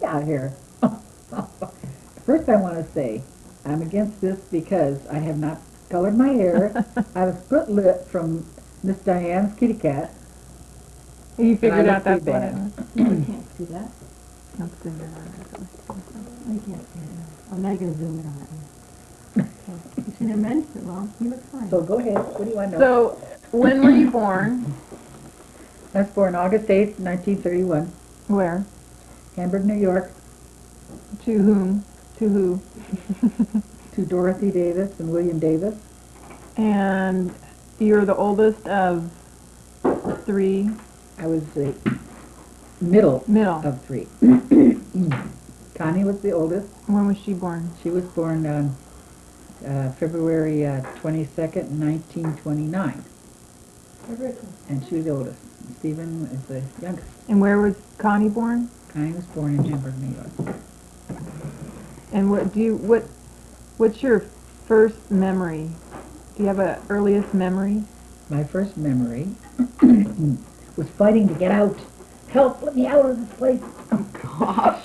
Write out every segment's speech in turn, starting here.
out here. First I want to say, I'm against this because I have not colored my hair. I have a split lip from Miss Diane's kitty cat. You figured out that's what it was. No, we can't see that. Let's zoom in on I can't see it. I'm not going to zoom in on it. You should have mentioned it, well, you look fine. So go ahead. What do you want to know? So, when were you born? I was born August 8th, 1931, Where? Hamburg, New York, To whom? To who? to Dorothy Davis and William Davis. And you're the oldest of 3? I was the middle of 3. Connie was the oldest. When was she born? She was born on February 22nd, 1929. And she was the oldest. Stephen is the youngest. And where was Connie born? Connie was born in Hamburg, New York. And what's your first memory? Do you have an earliest memory? My first memory was fighting to get out. Help, let me out of this place. Oh, gosh.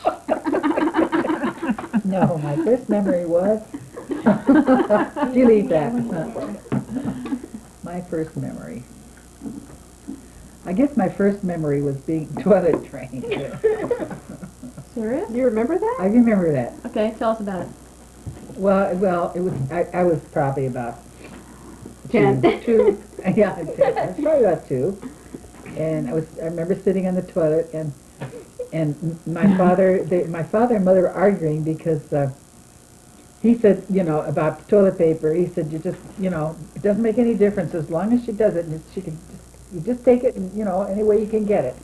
No, my first memory was... delete that. My first memory. I guess my first memory was being toilet trained. Serious? Do you remember that? I remember that. Okay, tell us about it. Well, it was. I was probably about 10. 2. Yeah, 10. I was probably about 2, and I remember sitting on the toilet, and my father and mother were arguing because he said, about the toilet paper. He said, you just, it doesn't make any difference as long as she does it. And she can you just take it, and, any way you can get it.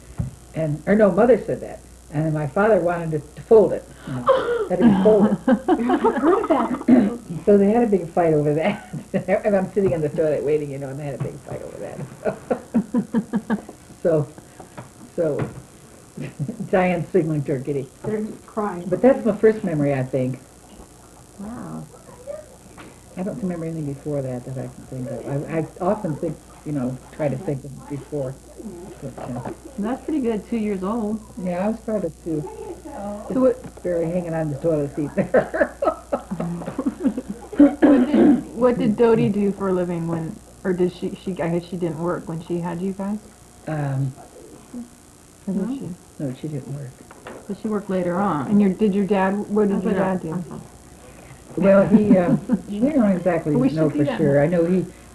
Or no, mother said that. And then my father wanted it to fold it. Had to be folded. So they had a big fight over that. And I'm sitting in the toilet waiting, and they had a big fight over that. So Diane's signaling to her kitty. They're crying. But that's my first memory, I think. Wow. I don't remember anything before that I can think of. I often think, try to think of before. But, That's pretty good, 2 years old. yeah, I was part of 2. So what, Barely hanging on the toilet seat there. what did Dodie do for a living or did she, I guess she didn't work when she had you guys? Or did she? No, she didn't work. But she worked later on. And what did your dad do? Well, we don't exactly We know should for see that. sure. I know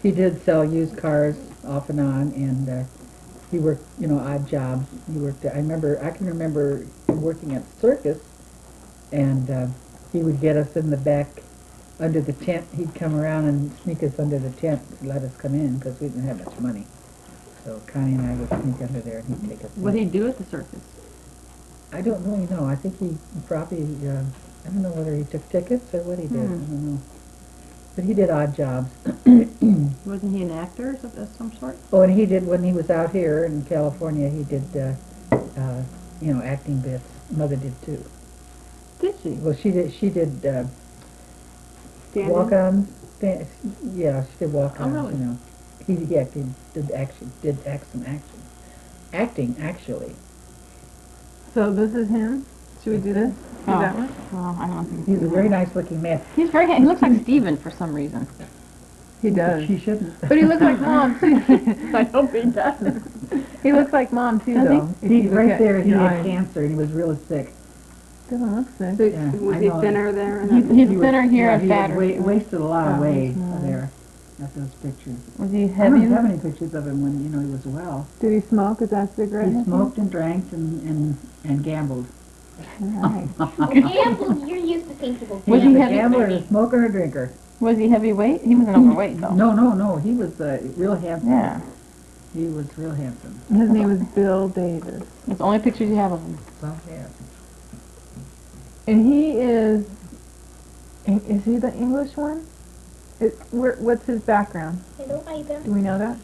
he did sell used cars off and on, and he worked, odd jobs. He worked. I can remember working at the circus, and he would get us in the back under the tent. He'd come around and sneak us under the tent to let us come in because we didn't have much money. So Connie and I would sneak under there, and he'd take us in. What did he do at the circus? I don't really know. I think he probably, I don't know whether he took tickets or what he did. I don't know. But he did odd jobs. Wasn't he an actor of some sort? Oh, and he did, when he was out here in California, he did, acting bits. Mother did too. Did she? Well, she did Stand-in? walk-ons. Yeah, she did walk-ons, Oh, really? He actually did some acting, actually. So this is him? Should we do this? Do that one? Well, I don't think He's a very nice-looking man. He looks like Steven for some reason. He does. She shouldn't. But he looks like Mom, too. I hope he does. He looks like Mom, too, Does he? though. If you look Right at there, he your had eyes. cancer, and he was really sick. Doesn't look sick. So Yeah, was I he know. thinner there? He's thinner here Yeah, and he had fatter. wasted a lot of Oh, weight no. there. At those pictures. Was he I heavy? don't have any pictures of him when he was well. Did he smoke? Is that a cigarette? He smoked and drank and gambled. Right. Gamble, you're used to seeing people Was he He's a heavy? gambler, a smoker, a drinker. Was he heavyweight? He wasn't overweight, though. No. He was real handsome. Yeah. He was real handsome. His name was Bill Davis. That's the only pictures you have of him. Well, yeah. And he is he the English one? What's his background? Hello, Ivan. Do we know that?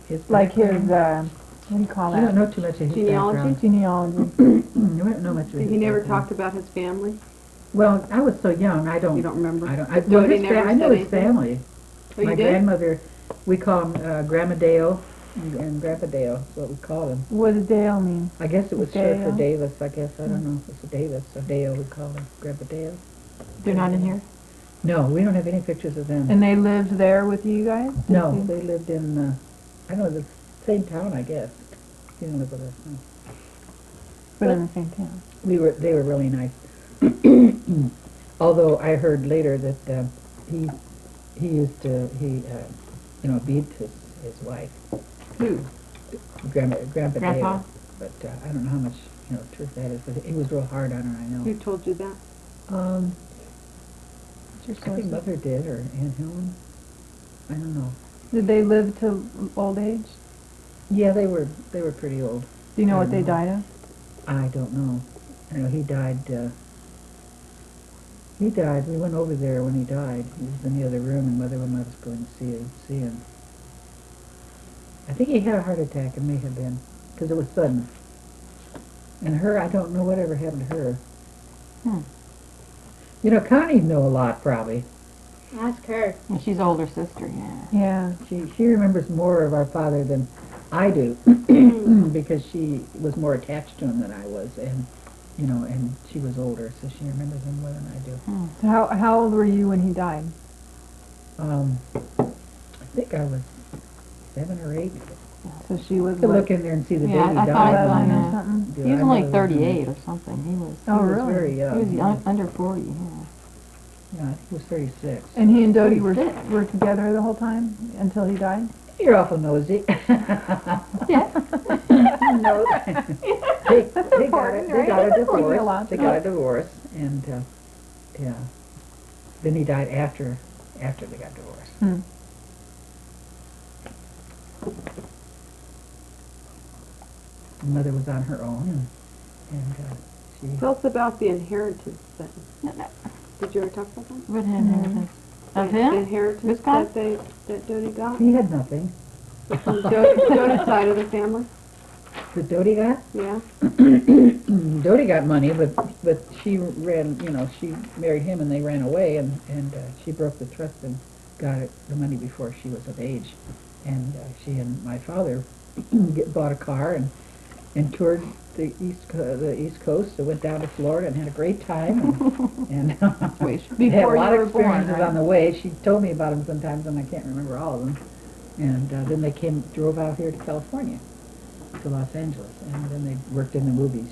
His Like his, background. what do you call I don't that? know too much of his Genealogy? Genealogy. background. I don't know much of his He never background. talked about his family? Well, I was so young, I don't. You don't remember? I don't. But Well, Dodie his never I know said his anything? family. Oh, you My did? grandmother, we call him Grandma Dale, and Grandpa Dale, is what we call him. What does Dale mean? I guess it was short for Dale? Davis, I guess. I don't know if it's Davis or Dale, we call him Grandpa Dale. They're not in here? No, we don't have any pictures of them. And they lived there with you guys? Did No, you- they lived in, I don't know, the same town, I guess. He didn't live with us, no. But in the same town. They were really nice. Although I heard later that he used to beat his wife, Who? Grandpa Grandpa? Dale. But I don't know how much truth that is. But he was real hard on her, I know. Who told you that? What's your I think source? Mother did, or Aunt Helen. I don't know. Did they live to old age? Yeah, they were pretty old. Do you know I what they don't know. died of? I don't know. I know he died. He died. We went over there when he died. He was in the other room, and Mother wouldn't let us go and see him. I think he had a heart attack. It may have been because it was sudden. And her, I don't know whatever happened to her. You know, Connie'd know a lot probably. Ask her. And she's older sister, yeah. Yeah. She remembers more of our father than I do because she was more attached to him than I was, and and she was older, so she remembers him more than I do. So how old were you when he died? I think I was 7 or 8. So she was I could what, look in there and see the Yeah, day he I died. thought I 11 saw or that. something? Yeah, He was I only know 38 or something. He was Oh, he was really? very young. he was under 40, yeah. Yeah, I think he was 36. And he and Dodie were 36. together the whole time until he died? You're awful nosy. Yeah. No. They got a Important, right? divorce. They got a divorce, and yeah. Then he died after they got divorced. Mother was on her own, and she. Tell us about the inheritance then. No, no. Did you ever talk about that? What inheritance? Of The him? inheritance This guy? that Dodie got He had nothing. from Dodie's side of the family. The Dodie got? Yeah. Dodie got money, but she ran. She married him, and they ran away, and she broke the trust and got the money before she was of age, and she and my father bought a car and toured the East Coast. And went down to Florida and had a great time, and had a Before lot you of were born, experiences right? on the way. She told me about them sometimes, and I can't remember all of them. And then they drove out here to California, to Los Angeles, and then they worked in the movies.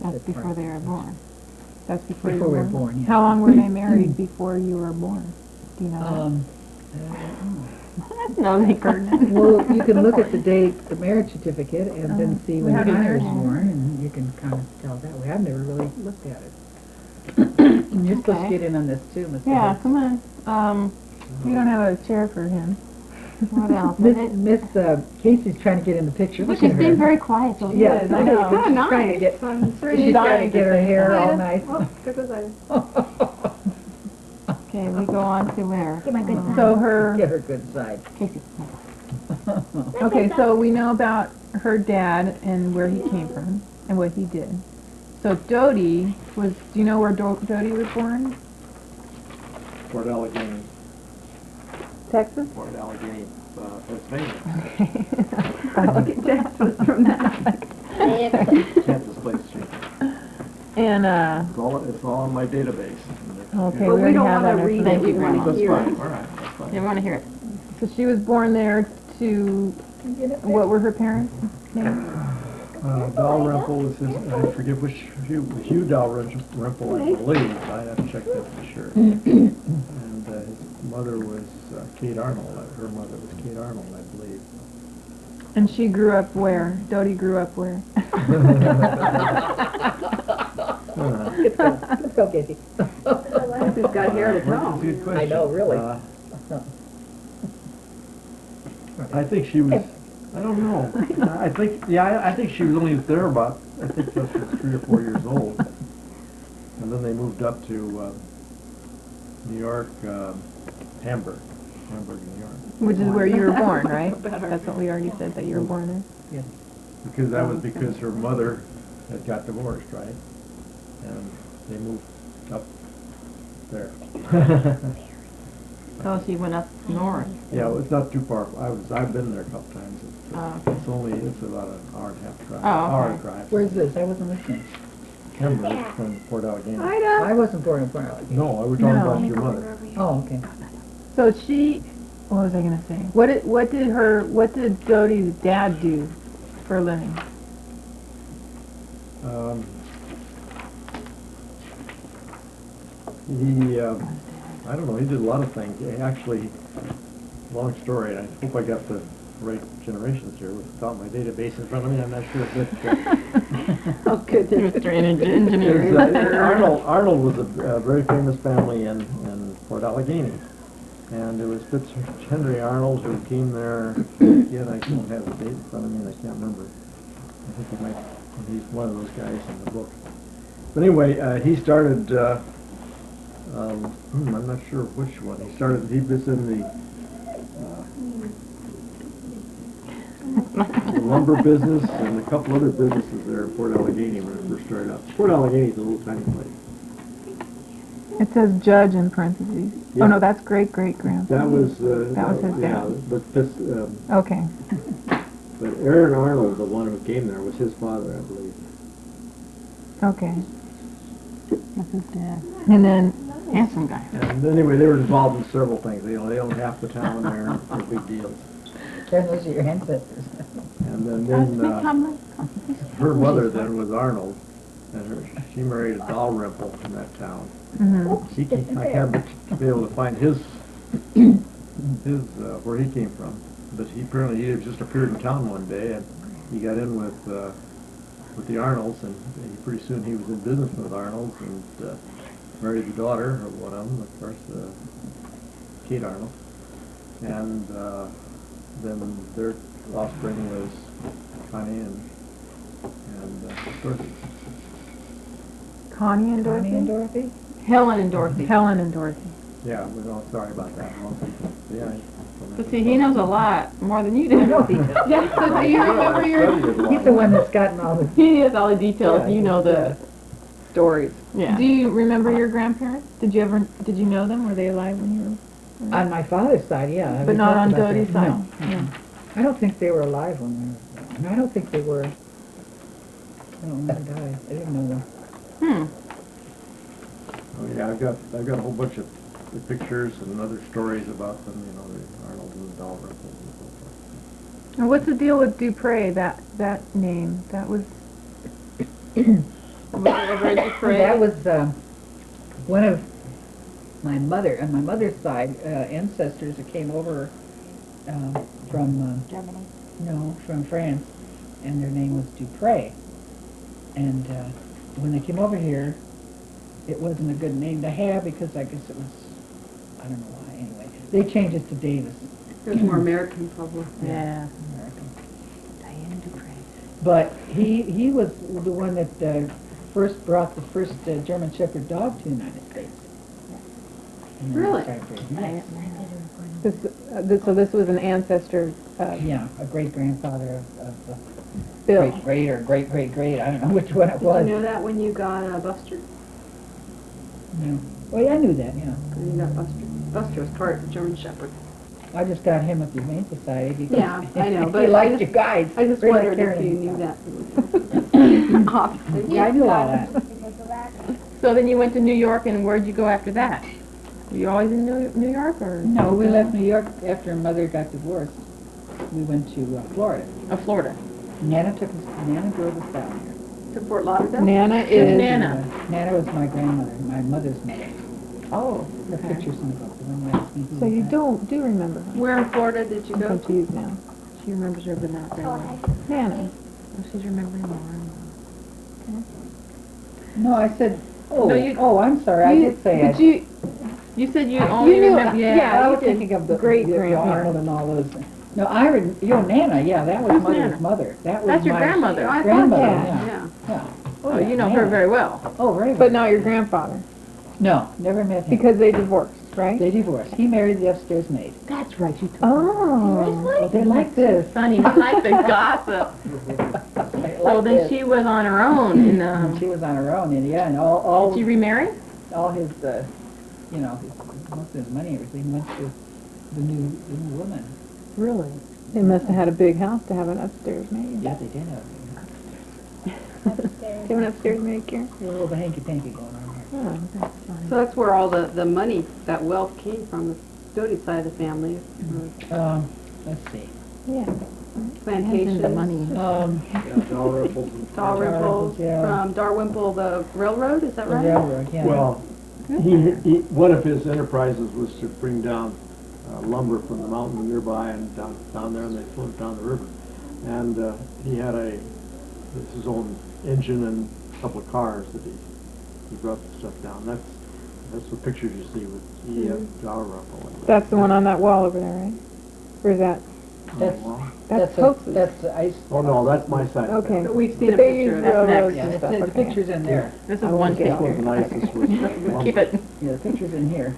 That's before they were born. That's before, Before you we were were born, yeah. How long were they married before you were born? Do you know That's no secret. Well, you can look at the date, the marriage certificate, and then see when How do you Connor was know? born, and you can kind of tell that way. I've never really looked at it. You're supposed to Okay. get in on this too, Mr. Yeah, Hotz. come on. We don't have a chair for him. What else? Miss Casey's trying to get in the picture. Look She's at being her. very quiet. So Yeah, I know. She's trying to get. She's trying to get her hair all nice. Oh, there goes I. Okay, we go on to where? Get my good side. So her, Get her good side. Casey. okay, so we know about her dad and where he came from and what he did. So Dodie do you know where Dodie was born? Fort Allegheny, Texas? Fort Allegheny, Pennsylvania. I'll get Texas from that. Kansas Place Street. And, It's all in my database. okay, But we we don't already have want to that read it. Thank We you, want to That's hear fine, it. all right, that's fine. You want to hear it? So she was born there to, what were her parents' names? Dalrymple was his, I forget which, Hugh Dalrymple, I believe. I have to check that for sure. And his mother was Kate Arnold. Her mother was Kate Arnold, I believe. And she grew up where? Dodie grew up where? Let's go, Casey. Who's got hair to That's a tell? good question. I know, really. I think she was, I don't know. I think she was only there about, I think just 3 or 4 years old. And then they moved up to New York, Hamburg, New York. Which is where you were born, right? That's what we already said, that you were born there. Yes. Because that was because her mother had got divorced, right? And they moved up there. Oh, she went up north. Yeah, well, it's not too far. I've been there a couple times. Oh, It's about an hour and a half drive. Oh, okay. Hour drive. Where's this? I wasn't listening. Denver from Port Allegheny. I wasn't born in Port Allegheny. No, I was talking No. about your mother. Oh, okay. So she, what was I gonna say? What did Dodie's dad do for a living? I don't know, he did a lot of things. Actually, long story, and I hope I got the right generations here without my database in front of me, I'm not sure if it, Oh, goodness. Mr. Engineer. Arnold was a very famous family in Port Allegheny. And it was Henry Arnold who came there, again, I don't have the date in front of me, and I can't remember. I think it might, he's one of those guys in the book. But anyway, he started, I'm not sure which one. He was in the lumber business and a couple other businesses there in Port Allegheny when it first started out. Port Allegheny is a little tiny place. It says judge in parentheses. Yeah. Oh no, that's great-great-grandfather. That was his yeah, dad. but this, Okay. but Aaron Arnold, the one who came there, was his father, I believe. Okay. That's his dad. And then, handsome guy. And anyway, they were involved in several things. They owned half the town there. They're big deals. Those are your ancestors. And then her mother then was Arnold, and she married a Dalrymple from that town. Mm-hmm. I haven't been able to find his where he came from, but he just appeared in town one day, and he got in with the Arnolds, and pretty soon he was in business with Arnolds, and married the daughter of one of them, of course, Kate Arnold, and then their offspring was Connie and Dorothy. Connie and Dorothy? Connie and Dorothy? Helen and Dorothy. Helen and Dorothy. Yeah, we're all sorry about that. Yeah. But see, he knows a lot more than you do. I know he does. Yeah, so do you remember your... He's the one that's gotten all the... He has all the details, Yeah, you know the stories. Yeah. Do you remember your grandparents? Did you know them? Were they alive when you were? On my father's side, yeah. But we not talked on about Dodie's that. side? No. I don't think they were alive when we were... And I don't think they were... No, when they died. I didn't know them. Oh yeah, I've got a whole bunch of the pictures and other stories about them, you know, the Arnold and the Dalrymples and so forth. And what's the deal with Dupre, that name? That was... That was one of my mother's side ancestors that came over from Germany. No, from France, and their name was Dupre. And when they came over here, it wasn't a good name to have because I guess it was, I don't know why. Anyway, they changed it to Davis. It was more American, probably. Yeah. American. Diane Dupre. But he was the one that first brought the first German Shepherd dog to the United States. And then Really? they started breeding. Yes. So this was an ancestor, Yeah, a great-grandfather of Bill. great or great-great-great, I don't know which one it Did was. you know that when you got Buster? No. Well, yeah, I knew that, yeah. When you got Buster. Buster was part of the German Shepherd. I just got him at the Humane Society because Yeah, I know, but he I liked just- you guys. I just Very like wondered if Carolynn. you knew that. Obviously. Yeah, I knew all that. So then you went to New York, and where'd you go after that? Were you always in New York, or? No, we left New York after Mother got divorced. We went to Florida. Florida. Nana drove us down here. To Fort Lauderdale? Nana Who's is... Nana was my grandmother, my mother's mother. Oh, The okay. picture's in the book. The one you asked me who So was you that. do remember her. Where in Florida did you I'm go? confused now. She remembers her, but not very well. Nana. She's remembering more. No, I said, oh, No, you- I'm sorry, I did say But it. you said you only knew, remember... yeah, I you was did. thinking of the Great-grandparents. Arnold and all those. No, Nana, yeah, that was Who's Mother's Nana? mother. That was That's your my grandmother. I thought grandmother, that, yeah. yeah. Yeah. Oh, yeah, you know her Nana. very well. Oh, very well. But not your grandfather. No, never met him. Because they divorced, right? They divorced. He married the upstairs maid. That's right, you told me. Oh. Well, they like this. Funny, you like the gossip. They So like then this. she was on her own, She was on her own, and yeah, and all did she remarry? all his you know, most of his money, everything went to the new woman. Really? They must have had a big house to have an upstairs maid. Yeah, they did have Do you have an upstairs maid, Karen? a little bit hanky-panky going on here. Oh, that's funny. So that's where all the money, that wealth came from, the Doty side of the family. Let's see. Yeah. Plantations. The money. Yeah, Dalrymple's and- Dalrymple's, Yeah. from Dalrymple, the railroad, is that The right? railroad, yeah. Well, one of his enterprises was to bring down lumber from the mountain nearby and down there, and they floated down the river. And he had his own engine and a couple of cars that he brought the stuff down. That's the pictures you see with E.F. Dalrymple. That's the one on that wall over there, right? Or is that, That's, that's a- Hotz's? that's the ice. Oh, no, that's my side. Okay. But we've seen a But they picture use of that railroads Yeah, and it's stuff, the okay. picture's in there. This is I one won't get This picture. was nice, this was lumber. Keep it. Yeah, the picture's in here.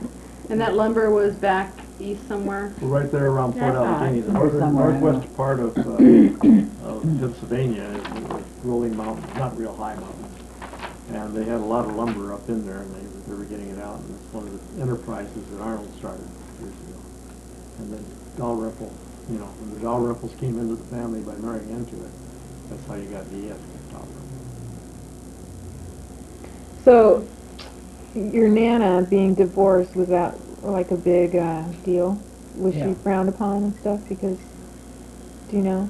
And that lumber was back east somewhere? Right there around Port Allegheny, the Somewhere, I know. northwest part of Pennsylvania is rolling mountains, not real high mountains. And they had a lot of lumber up in there, and they were getting it out, and it's one of the enterprises that Arnold started years ago. And then Dalrymple, you know, when the Dalrymples came into the family by marrying into it, that's how you got the E.F. Dalrymple. So, your Nana being divorced, was that like a big deal? Was Yeah. she frowned upon and stuff? Because, do you know?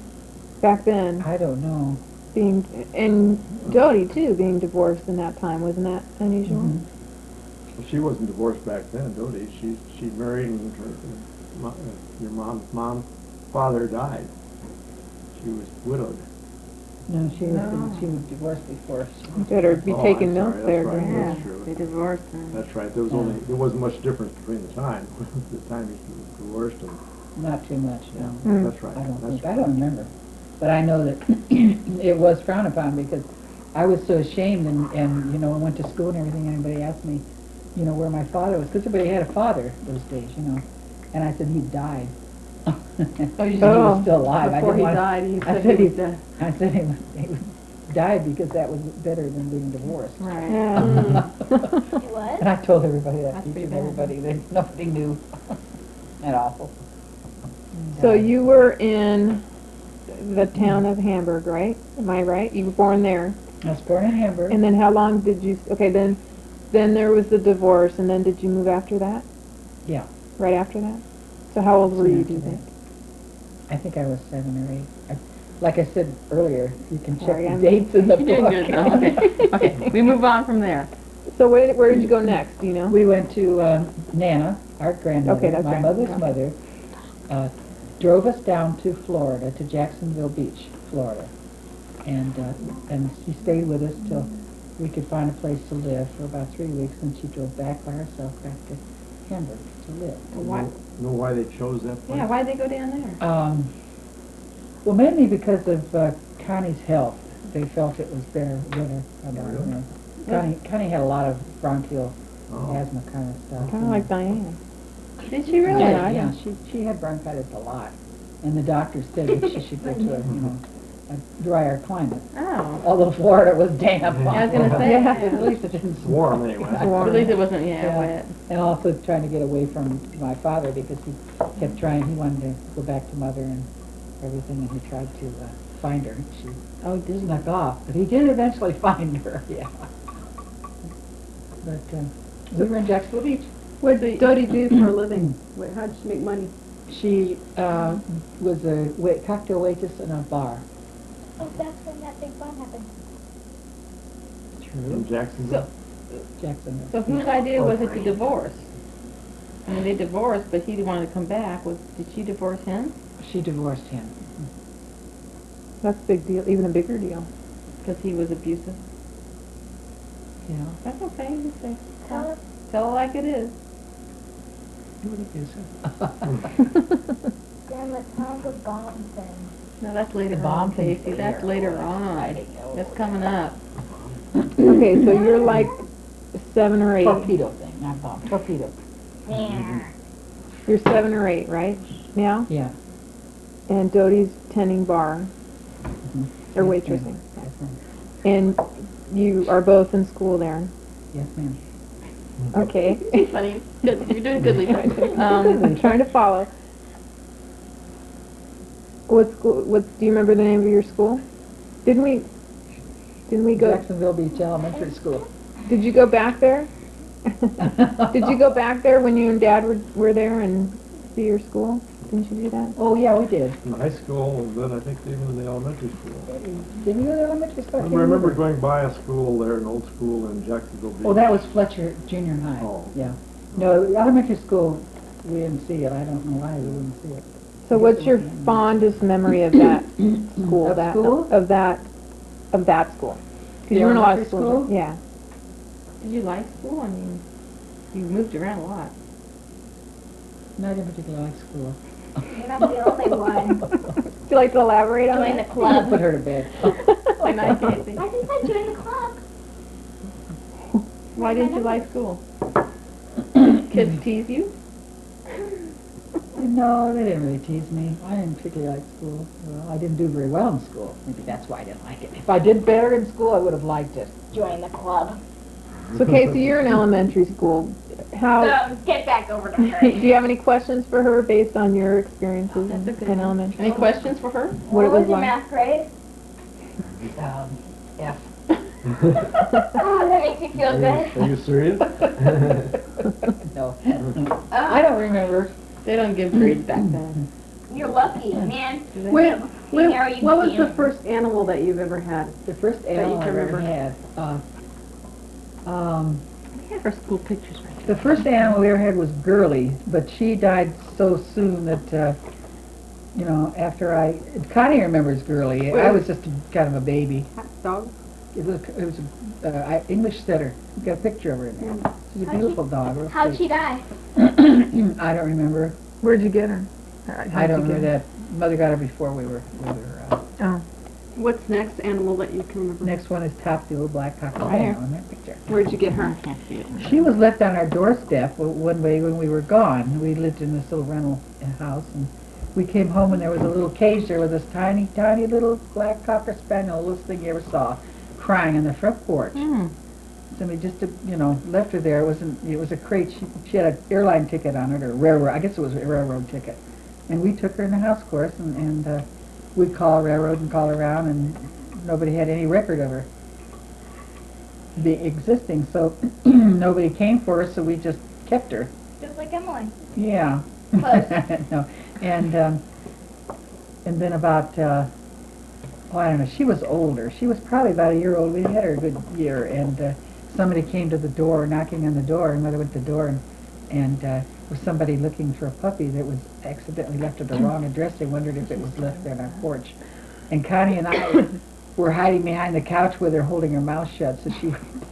Back then, I don't know. and Dodie too, being divorced in that time, wasn't that unusual? Mhm. Well, she wasn't divorced back then, Dodie. She married and your father died. She was widowed. No, she was divorced before. You better be Oh, taking I'm notes sorry, there, that's right. Graham. That's true. They divorced her. That's right. There wasn't much difference between the time. The time he was divorced and Not too much, no. Mm. that's right. I don't That's think, I don't remember. But I know that it was frowned upon because I was so ashamed and, you know, I went to school and everything, and everybody asked me, you know, where my father was, because everybody had a father those days, you know. And I said, he died. Oh, you He said was still alive. Before I he didn't want, died, he I said said he he- was dead. I said he died because that was better than being divorced. Right. Yeah. It was? And I told everybody that, That's teaching pretty bad. everybody, that nobody knew. That awful. So you were in the town of Hamburg, right? Am I right? You were born there. I was born in Hamburg. And then how long did you, okay, then there was the divorce, and then did you move after that? Yeah. Right after that? So how old were you, do you After think? I think I was 7 or 8. Like I said earlier, you can check Sorry, the I'm- dates in the You're doing book. good now, okay. Okay, we move on from there. So where did you go next, do you know? We went to Nana, our grandmother, Okay, that's my right. mother's Okay. mother, drove us down to Florida, to Jacksonville Beach, Florida. And she stayed with us till we could find a place to live for about 3 weeks, and she drove back by herself back to Hamburg to live. Why? know why they chose that place? Yeah, why'd they go down there? Well, mainly because of Connie's health. They felt it was better with her. Really? Connie had a lot of bronchial Oh. asthma kind of stuff. Kind of like Diane. Did she really? Yeah, yeah, she had bronchitis a lot, and the doctor said that she should go to a drier climate. Oh. Although Florida was damp. I was gonna say. At least it didn't Warm anyway. At least it wasn't, Yeah. wet. And also trying to get away from my father because he kept trying. He wanted to go back to mother and everything, and he tried to find her. She snuck off, but he did eventually find her. Yeah. But we were in Jacksonville Beach. What did Dodie do for a living? How did she make money? She was a cocktail waitress in a bar. Oh, that's when that big bomb happened. In Jacksonville? Jacksonville. So whose idea was it to divorce? I mean, they divorced, but he wanted to come back. Did she divorce him? She divorced him. That's a big deal, even a bigger deal. Because he was abusive? Yeah. That's okay, you say. Tell us. Tell it like it is. He was abusive. Then let's tell the bomb thing. No, that's later The bomb on, thing's Casey. That's later. later on. That's coming up. Okay, so you're like 7 or 8. Torpedo thing, not bomb. Torpedo. Yeah. You're 7 or 8, right? Now? Yeah. And Dodie's tending bar, or Yes, waitressing. ma'am. Yes, ma'am. And you are both in school there. Yes, ma'am. Okay. Funny. Good. You're doing good, Lisa. I'm trying to follow. What school? Do you remember the name of your school? Didn't we go? Jacksonville Beach Elementary School. Did you go back there? Did you go back there when you and Dad were there and see your school? Didn't you do that? Oh, yeah, we did. In high school, and then I think even in the elementary school. Did we go to elementary school? I remember going by a school there, an old school in Jacksonville Beach. Oh, that was Fletcher Junior High. Oh. Yeah. No, elementary school, we didn't see it. I don't know why we didn't see it. So what's your fondest memory of that school? Of school? Of that school? Because you were in a lot of elementary schools. school? Yeah. Did you like school? I mean, you moved around a lot. Not in particular like school. You're not the only one. Would you like to elaborate on Join that? the club. Put her to bed. Like I can't see. I think I joined the club. Why didn't you like school? Kids tease you? No, they didn't really tease me. I didn't particularly like school. Well, I didn't do very well in school. Maybe that's why I didn't like it. If I did better in school, I would have liked it. Join the club. So Casey, you're in elementary school. How? So, get back over to Do her. you have any questions for her based on your experiences That's a good in one. elementary? Any questions for her? What it was your like? math grade? F. Oh, that makes me feel good. Are you serious? No. I don't remember. They don't give grades back then. You're lucky, man. Wait, How are you what was the feeling? first animal that you've ever had? The first you animal I can ever remember. had. We have our school pictures right The first animal we ever had was Girly, but she died so soon that, after Connie remembers Girly. I was just kind of a baby. Dog? It was an English setter. We got a picture of her in there. She's a beautiful dog. real How'd sweet. she die? I don't remember. Where'd you get her? I don't remember that. Mother got her before we were Oh. What's next animal that you can remember? Next one is Top, the old black cocker Right here. spaniel in that picture. Where'd you get her? I can't see it. She was left on our doorstep one way when we were gone. We lived in this little rental house, and we came home and there was a little cage there with this tiny, tiny little black cocker spaniel, the littlest thing you ever saw, crying on the front porch. Somebody just, left her there. It was a crate. She had an airline ticket on it, or railroad. I guess it was a railroad ticket. And we took her in the house, of course, and we'd call railroad and call around, and nobody had any record of her existing. So nobody came for her, so we just kept her. Just like Emily. Yeah. Close. No. And then about, I don't know, she was older. She was probably about a year old. We had her a good year, and somebody came to the door, knocking on the door, and Mother went to the door, and was somebody looking for a puppy that was accidentally left at the wrong address. They wondered if it was left there on our porch. And Connie and I were hiding behind the couch with her, holding her mouth shut, so she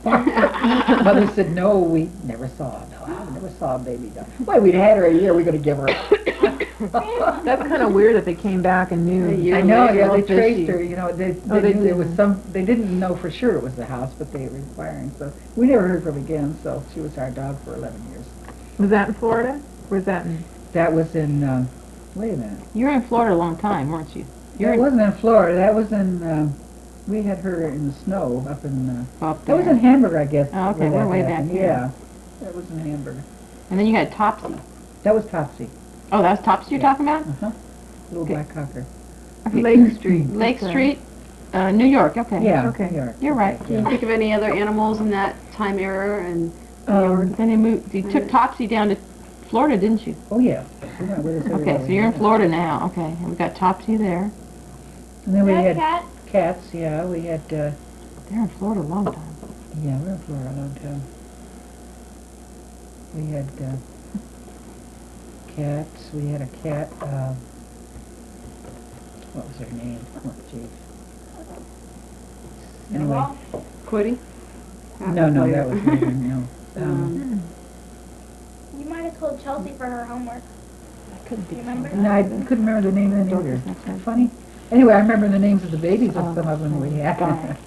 Mother said, no, we never saw her. No, I never saw a baby dog. Well, we'd had her a year, we're going to give her up. That's kind of weird that they came back and knew. I know, yeah, they Well, traced fishy. her, they they knew there was did. they didn't know for sure it was the house, but they were inquiring, so we never heard from her again, so she was our dog for 11 years. Was that in Florida? Or was that in? That was in, wait a minute. You were in Florida a long time, weren't you? That wasn't in Florida, that was in, we had her in the snow up in, Up that was there. in Hamburg, I guess. Oh, okay, where we're that way back happened. here. Yeah, that was in Hamburg. And then you had Topsy. That was Topsy, Oh, that was Topsy you're talking about? little Okay. black cocker. Lake Street. Lake Okay. Street, New York, okay. Yeah, Okay. New York. You're right. Can you think of any other animals in that time era? And Then you took Topsy down to Florida, didn't you? Oh, yeah. She went with us Okay, everywhere so we you're in went. Florida now, okay. And we got Topsy there. And then we That had cat? cats, yeah, we had, They're in Florida a long time. yeah, we were in Florida a long time. We had cats. We had a cat. What was her name? Oh, jeez. Anyway, Quitty? no, that was later. No. You might have told Chelsea for her homework. I couldn't Do you remember? No, I couldn't remember the name of the either. Dorcas, that's right. Funny. Anyway, I remember the names of the babies of some of them we had. Guy.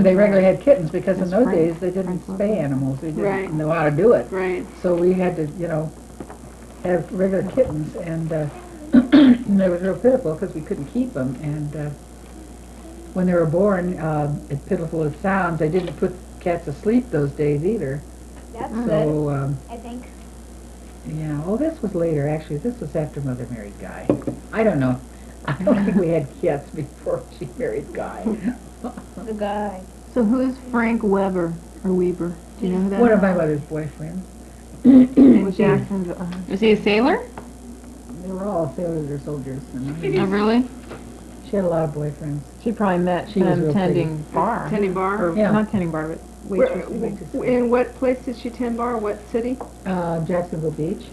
They regularly had kittens because in That's those Frank. days they didn't Frank spay Wilson. animals. They didn't Right. know how to do it. Right. So we had to, have regular kittens, and they were real pitiful because we couldn't keep them. And when they were born, as pitiful as it sounds, they didn't put cats to sleep those days either. That's So, I think. yeah, well, this was later, actually. This was after Mother married Guy. I don't know. I don't think we had kids before she married Guy. The guy. So who's Frank Weber or Weber? Do you know who that is? One of my mother's boyfriends. And Jackson's. Was he a sailor? They were all sailors or soldiers. Oh, really? She had a lot of boyfriends. She probably met She was them real tending bar. Tending bar? Or Yeah. not tending bar, but waitress. In what place did she tend bar? What city? Jacksonville Beach.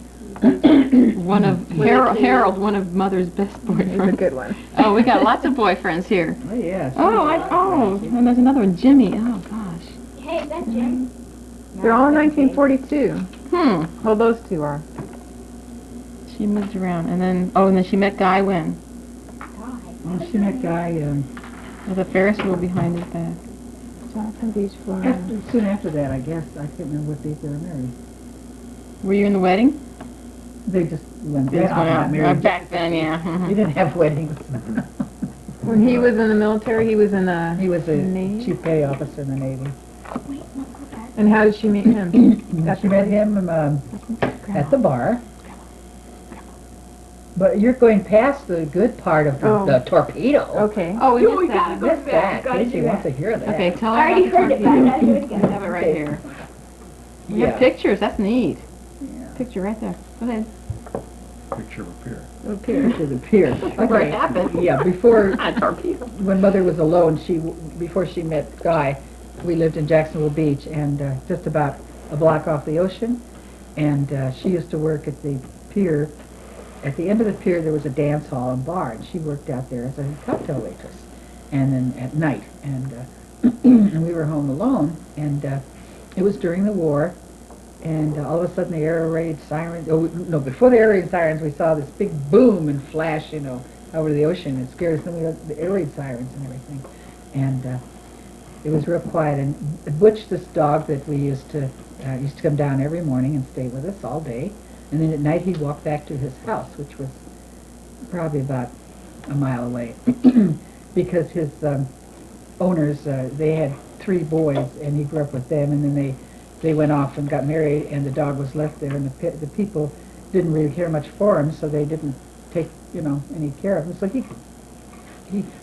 One of Harold, one of Mother's best He's a boyfriends. good one. Oh, we got lots of boyfriends here. Oh, yeah. And there's another one, Jimmy. Oh gosh. Hey, that's Jim. They're all 1942. Hmm. Well, those two are. She moved around, and then she met Guy when? Well, she met Guy With a Ferris wheel behind his back. Jackson Beach, Florida. soon after that, I guess. I can't remember what date they were married. Were you in the wedding? They just went They just went out. married. Back then, yeah. They didn't have weddings. When he was in the military, he was in the He was a Navy. chief petty officer in the Navy. And how did she meet him? She met him at the bar. But you're going past the good part of the torpedo. Okay. Oh, we we missed gotta that. go Missed that. Gotta Casey do wants that. to hear that. Okay, tell I her already about the heard it, but torpedo. I gotta do it again. We have it right here. We Yeah. have pictures. That's neat. Yeah. Picture right there. Go ahead. Picture of a pier. To the pier. Where it happened. Yeah, before, A torpedo. when Mother was alone, before she met Guy, we lived in Jacksonville Beach and just about a block off the ocean. And she used to work at the pier. At the end of the pier, there was a dance hall and bar, and she worked out there as a cocktail waitress. And then at night, and and we were home alone, and it was during the war. And all of a sudden, the air raid sirens. Before the air raid sirens, we saw this big boom and flash, over the ocean. It scared us. Then we heard the air raid sirens and everything, and it was real quiet. And Butch, this dog that we used to come down every morning and stay with us all day. And then at night, he'd walk back to his house, which was probably about a mile away, because his owners, they had 3 boys, and he grew up with them, and then they went off and got married, and the dog was left there, and the people didn't really care much for him, so they didn't take, any care of him. So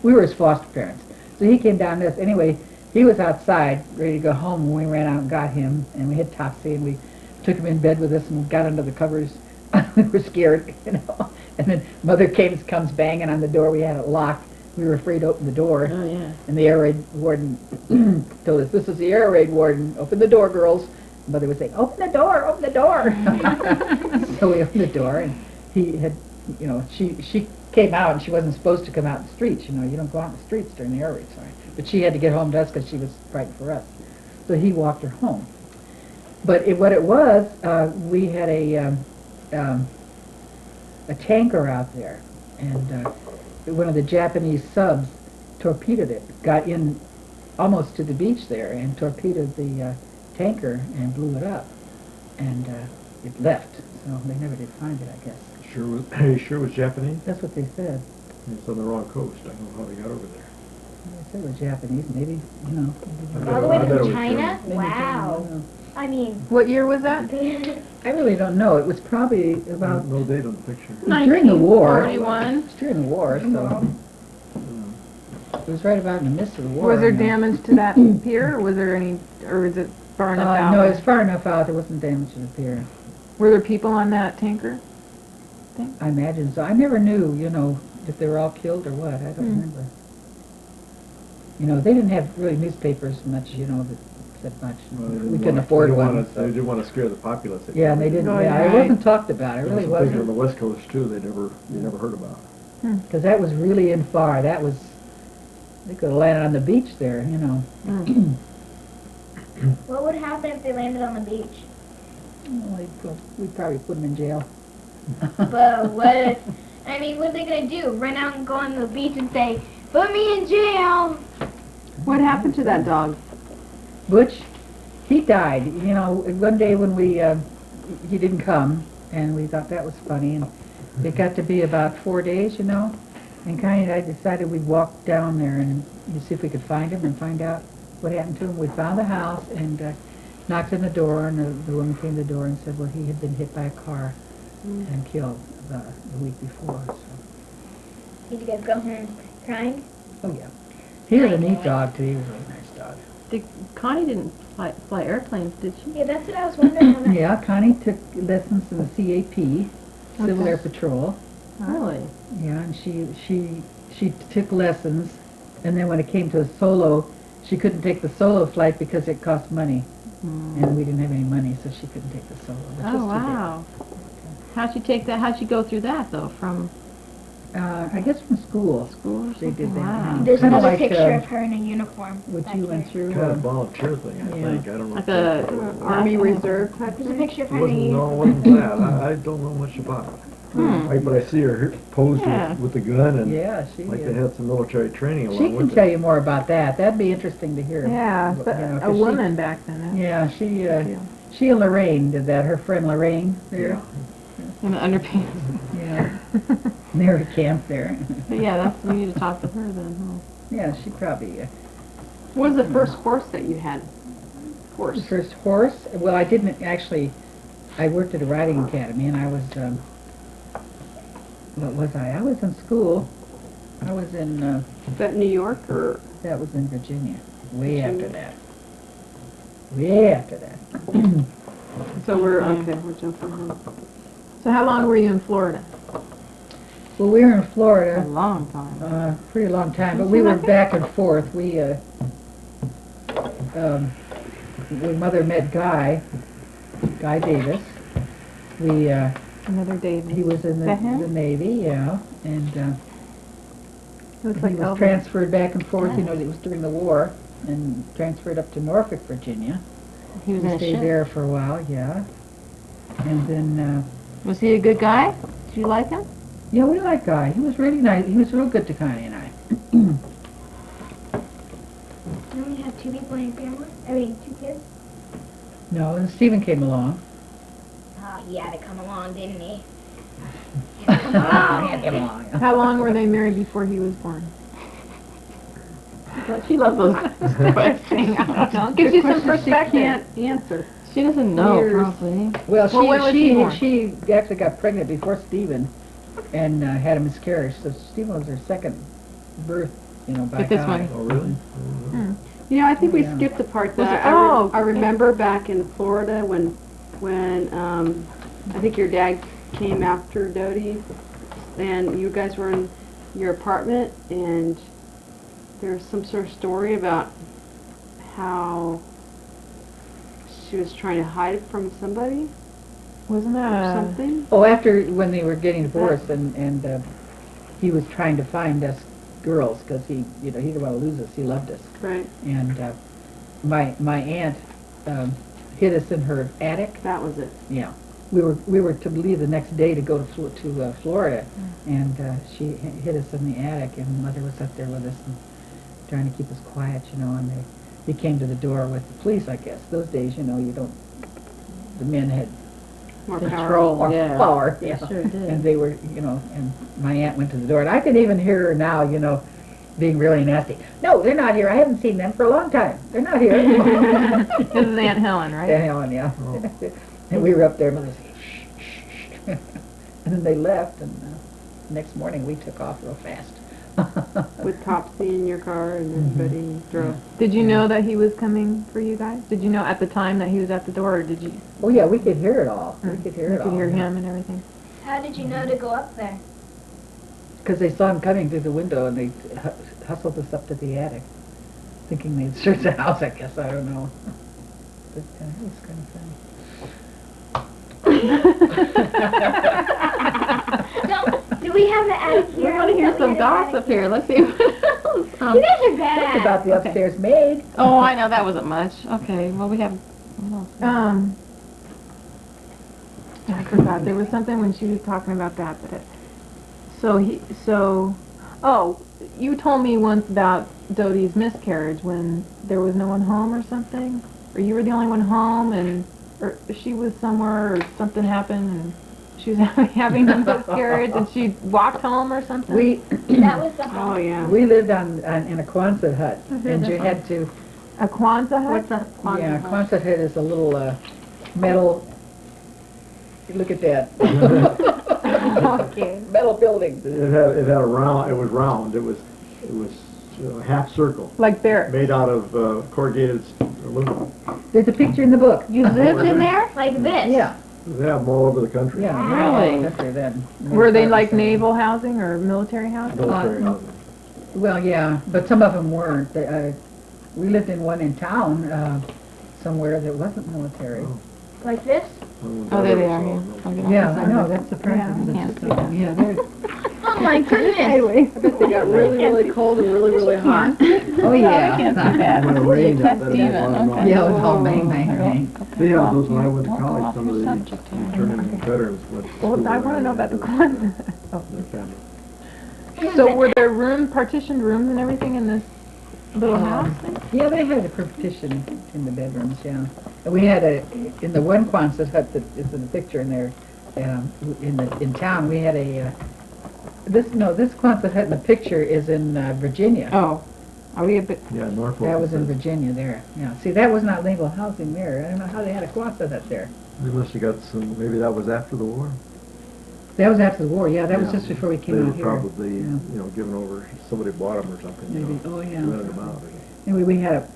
we were his foster parents. So he came down to us. Anyway, he was outside, ready to go home, when we ran out and got him, and we had Topsy, and we took him in bed with us and got under the covers. We were scared, And then Mother comes banging on the door. We had it locked. We were afraid to open the door. Oh, yeah. And the air raid warden told us, "This is the air raid warden. Open the door, girls." Mother would say, "Open the door, open the door." So we opened the door, and he had, she came out, and she wasn't supposed to come out in the streets. You don't go out in the streets during the air raid sign. But she had to get home to us because she was frightened for us. So he walked her home. But what it was, we had a tanker out there, and one of the Japanese subs torpedoed it, got in almost to the beach there, and torpedoed the tanker and blew it up, and it left. So they never did find it, I guess. You sure it was Japanese? That's what they said. It's on the wrong coast. I don't know how they got over there. They said it was Japanese, maybe, All the way I bet it to was China? maybe Wow. German, I mean, What year was that? I really don't know. It was probably about No date on the picture. during the war. 1941. It was during the war, so it was right about in the midst of the war. Was there and, damage to that pier, or was there any, or is it far enough out? No, it was far enough out. There wasn't damage to the pier. Were there people on that tanker? I imagine so. I never knew, if they were all killed or what. I don't remember. They didn't have really newspapers much, that said much. Well, they We didn't couldn't wanna- afford they didn't one. wanna- so- They didn't want to scare the populace. Yeah, and they didn't. Oh, Yeah, it yeah. wasn't talked about. It really There was something on the wasn't, West Coast too. They never heard about. because that was really in far. That was. They could have landed on the beach there, what would happen if they landed on the beach? We'd probably put them in jail. But what are they gonna do? Run out and go on the beach and say, "Put me in jail"? What happened to that dog? Butch, he died. One day when he didn't come, and we thought that was funny, and it got to be about 4 days, and Connie and I decided we'd walk down there and see if we could find him and find out what happened to him. We found the house, and knocked on the door, and the woman came to the door and said, well, he had been hit by a car and killed the week before. So. Did you guys go home crying? Oh, yeah. He was a neat dog, too. He was a really nice dog. Connie didn't fly airplanes, did she? Yeah, that's what I was wondering. How that Yeah, Connie took lessons in the CAP, Civil Air Patrol. Really? Yeah, and she took lessons, and then when it came to a solo, she couldn't take the solo flight because it cost money, and we didn't have any money, so she couldn't take the solo. Which was Oh, too bad. wow. How'd she take that? How'd she go through that, though? From I guess from school. school or They did something? that. Wow. There's Kinda another like, picture of her in a uniform. What back you here. went through. Kind of volunteer thing, I Yeah. think. I don't know. Like if a Army Reserve type There's a thing? picture of it her in a wasn't, no, uniform. it wasn't that. I don't know much about it. But I see her here posed Yeah. with the gun, and Yeah, she. like they had some military training along She can with tell it. you more about that. That'd be interesting to hear. Yeah, You but know, a 'cause she- woman back then. Yeah, she and Lorraine did that. Her friend Lorraine there. Yeah. in the underpants. Yeah. They were at camp there. But yeah, that's, we need to talk to her then, Yeah, she probably. What was the first horse that you had? Horse. First horse. Well, I didn't actually. I worked at a riding academy, and I was. What was I? I was in school. I was in. Is that New York or? That was in Virginia. Way after that. Way after that. So we're, okay, we're jumping ahead. So how long were you in Florida? Well, we were in huh? A Florida. long time. Pretty long time, but we were back and forth. When Mother met Guy Davis, Another David. he was in Is that him? the Navy, yeah, and Looks he like was Elvis. transferred back and forth. You know, it was during the war, and transferred up to Norfolk, Virginia. He was We in a stayed ship. there for a while, yeah, and then Was he a good guy? Did you like him? yeah, we liked Guy. He was really nice. He was real good to Connie and I. You only have two people in your family? I mean, two kids? No, and Stephen came along. Oh, he had to come along, didn't he? He had to come along. Came along. How long were they married before he was born? She loves those questions. Gives you some Questions she perspective. can't answer. She doesn't know, Years. probably. Well, Well, when was he born? she actually got pregnant before Stephen, and had a miscarriage. So Stephen was her second birth, you know, by But this Guy. one- Oh, really? You know, I think we Yeah. skipped the part Was that it- oh, I remember back in Florida when I think your dad came after Dodie, and you guys were in your apartment, and there's some sort of story about how she was trying to hide it from somebody Wasn't or that something. Oh, after when they were getting divorced, and he was trying to find us girls because he didn't want to lose us. He loved us, Right. and my aunt hid us in her attic. That was it. Yeah, we were to leave the next day to go to Florida, and she hid us in the attic, and Mother was up there with us and trying to keep us quiet, you know. And they came to the door with the police. I guess those days, you know, the men had More control power. or Yeah. power, yeah. Sure did. And they were, you know, and my aunt went to the door, and I can even hear her now, you know, being really nasty. No, they're not here. I haven't seen them for a long time. They're not here. This is Aunt Helen, right? Yeah, Helen, yeah. And we were up there, and Mother said, shh, shh, shh. And then they left, and next morning we took off real fast. With Topsy in your car and everybody drove. Did you know that he was coming for you guys? Did you know at the time that he was at the door, or did you? Oh yeah, we could hear it all. We could hear You it all. could hear him and everything. How did you know to go up there? Because they saw him coming through the window, and they hustled us up to the attic, thinking they'd search the house, I guess. I don't know. But it was kind of funny. Do we have an attic here? We want to hear some gossip here. Let's see what else. You guys are That's bad. about the Okay. upstairs maid. Oh, I know, that wasn't much. Okay, well, we have... what else? I forgot. There was something when she was talking about that. Oh, you told me once about Dodie's miscarriage when there was no one home or something? Or you were the only one home or she was somewhere or something happened and she was having a miscarriage and she walked home or something? We That was the Oh, yeah. we lived in a Quonset hut, heard and that you one. had to A Kwanzaa hut? What's that? Yeah, Quonset hut is a little metal. Look at that. Okay. Metal building. It had a round, it was round, it was a half circle, Like barracks? made out of corrugated aluminum. There's a picture in the book. You lived in there? Like this. Yeah, They have them all over the country. yeah. Really? After then. Were they like naval housing or military housing? Military housing. Well, yeah, but some of them weren't. We lived in one in town somewhere that wasn't military. Like this. Oh, there they are, yeah. Okay. Yeah, I know, that's Yeah, surprising. I can't see that. Yeah, they're, Oh my goodness. Anyway. I bet they got really, really cold and really, really hot. oh yeah. I can't see that. When it rained, Can't that see is that, one okay. Yeah, it was all bang, bang, bang. They have those when I went to Don't go college, off some of your the subject here. internment veterans went to school. Well, I want to know about the Kwanzaa. Their family. So were there partitioned rooms and everything in this little house? Yeah, they had a partition in the bedrooms, yeah. And we had in the one Quonset hut that is in the picture in there, in town, we had this Quonset hut in the picture is in Virginia. Oh, are we a bit? Yeah, Norfolk. That was in it says. Virginia there, yeah. See, that was not legal housing there. I don't know how they had a Quonset hut there. They must have got some, maybe that was after the war. That was after the war, yeah, that was Yeah. just before we They came were out here. probably, Yeah. given over, somebody bought them or something, Maybe, oh yeah. rented them out. Anyway, we had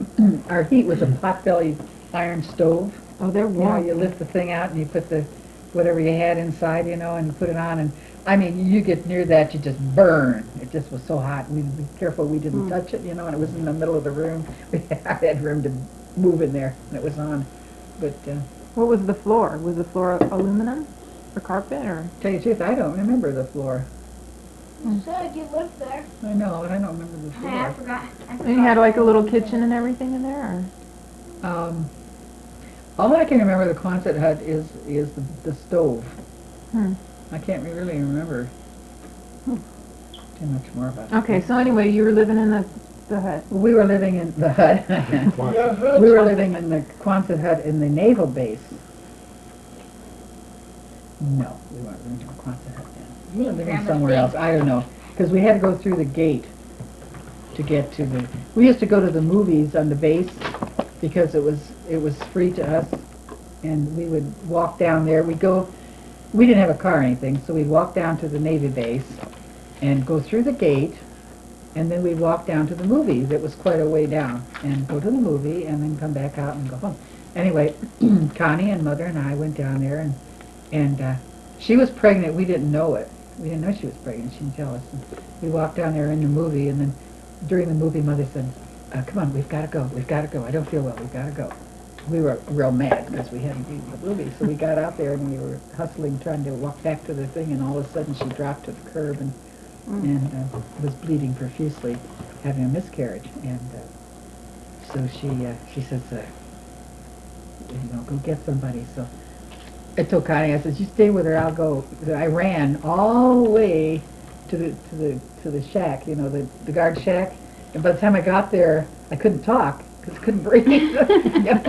our heat was a pot-bellied iron stove. Oh, they're You know, warm. you lift the thing out and you put whatever you had inside, and you put it on, and I mean, you get near that, you just burn. It just was so hot. We'd be careful we didn't touch it, and it was in the middle of the room. I had room to move in there, and it was on. But What was the floor? Was the floor aluminum or carpet or? tell you the truth, I don't remember the floor. Said you lived there. I know, but I don't remember the Hey, I floor. forgot. And you had like a little kitchen and everything in there? All I can remember the Quonset hut is the stove. Hmm. I can't really remember too much more about it. Okay, so anyway, you were living in the hut. We were living in the hut. We were living in the Quonset hut in the naval base. No, we weren't living in the Quonset hut then. We were living Grandma's somewhere base. else. I don't know, because we had to go through the gate to get to the. We used to go to the movies on the base because it was free to us, and we would walk down there. We didn't have a car or anything, so we'd walk down to the Navy base and go through the gate, and then we'd walk down to the movies. It was quite a way down, and go to the movie, and then come back out and go home. Anyway, Connie and Mother and I went down there, and she was pregnant. We didn't know it. We didn't know she was pregnant. She didn't tell us. And we walked down there in the movie, and then during the movie, Mother said, come on, we've got to go. We've got to go. I don't feel well. We've got to go. We were real mad because we hadn't seen the movie, so we got out there and we were hustling, trying to walk back to the thing, and all of a sudden she dropped to the curb and was bleeding profusely, having a miscarriage. And so she says, go get somebody. So I told Connie, I said, you stay with her, I'll go. So I ran all the way to the shack, the guard shack. And by the time I got there, I couldn't talk because I couldn't breathe. And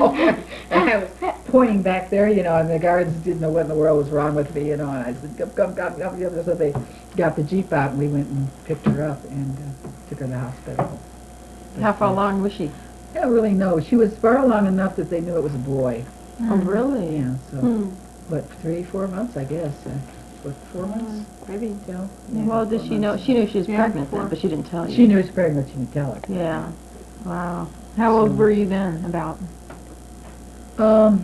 I was pointing back there, and the guards didn't know what in the world was wrong with me, and I said, come. So they got the Jeep out, and we went and picked her up and took her to the hospital. How far along was she? I don't really know. She was far along enough that they knew it was a boy. Oh, really? Yeah, so, what, 3-4 months, I guess. 4 months? Maybe. Yeah. Well, did 4 she know? months. She knew she was Yeah, pregnant then, 4. but she didn't tell you. She knew she was pregnant, she didn't tell her. Yeah. Wow. How old were you then, about? How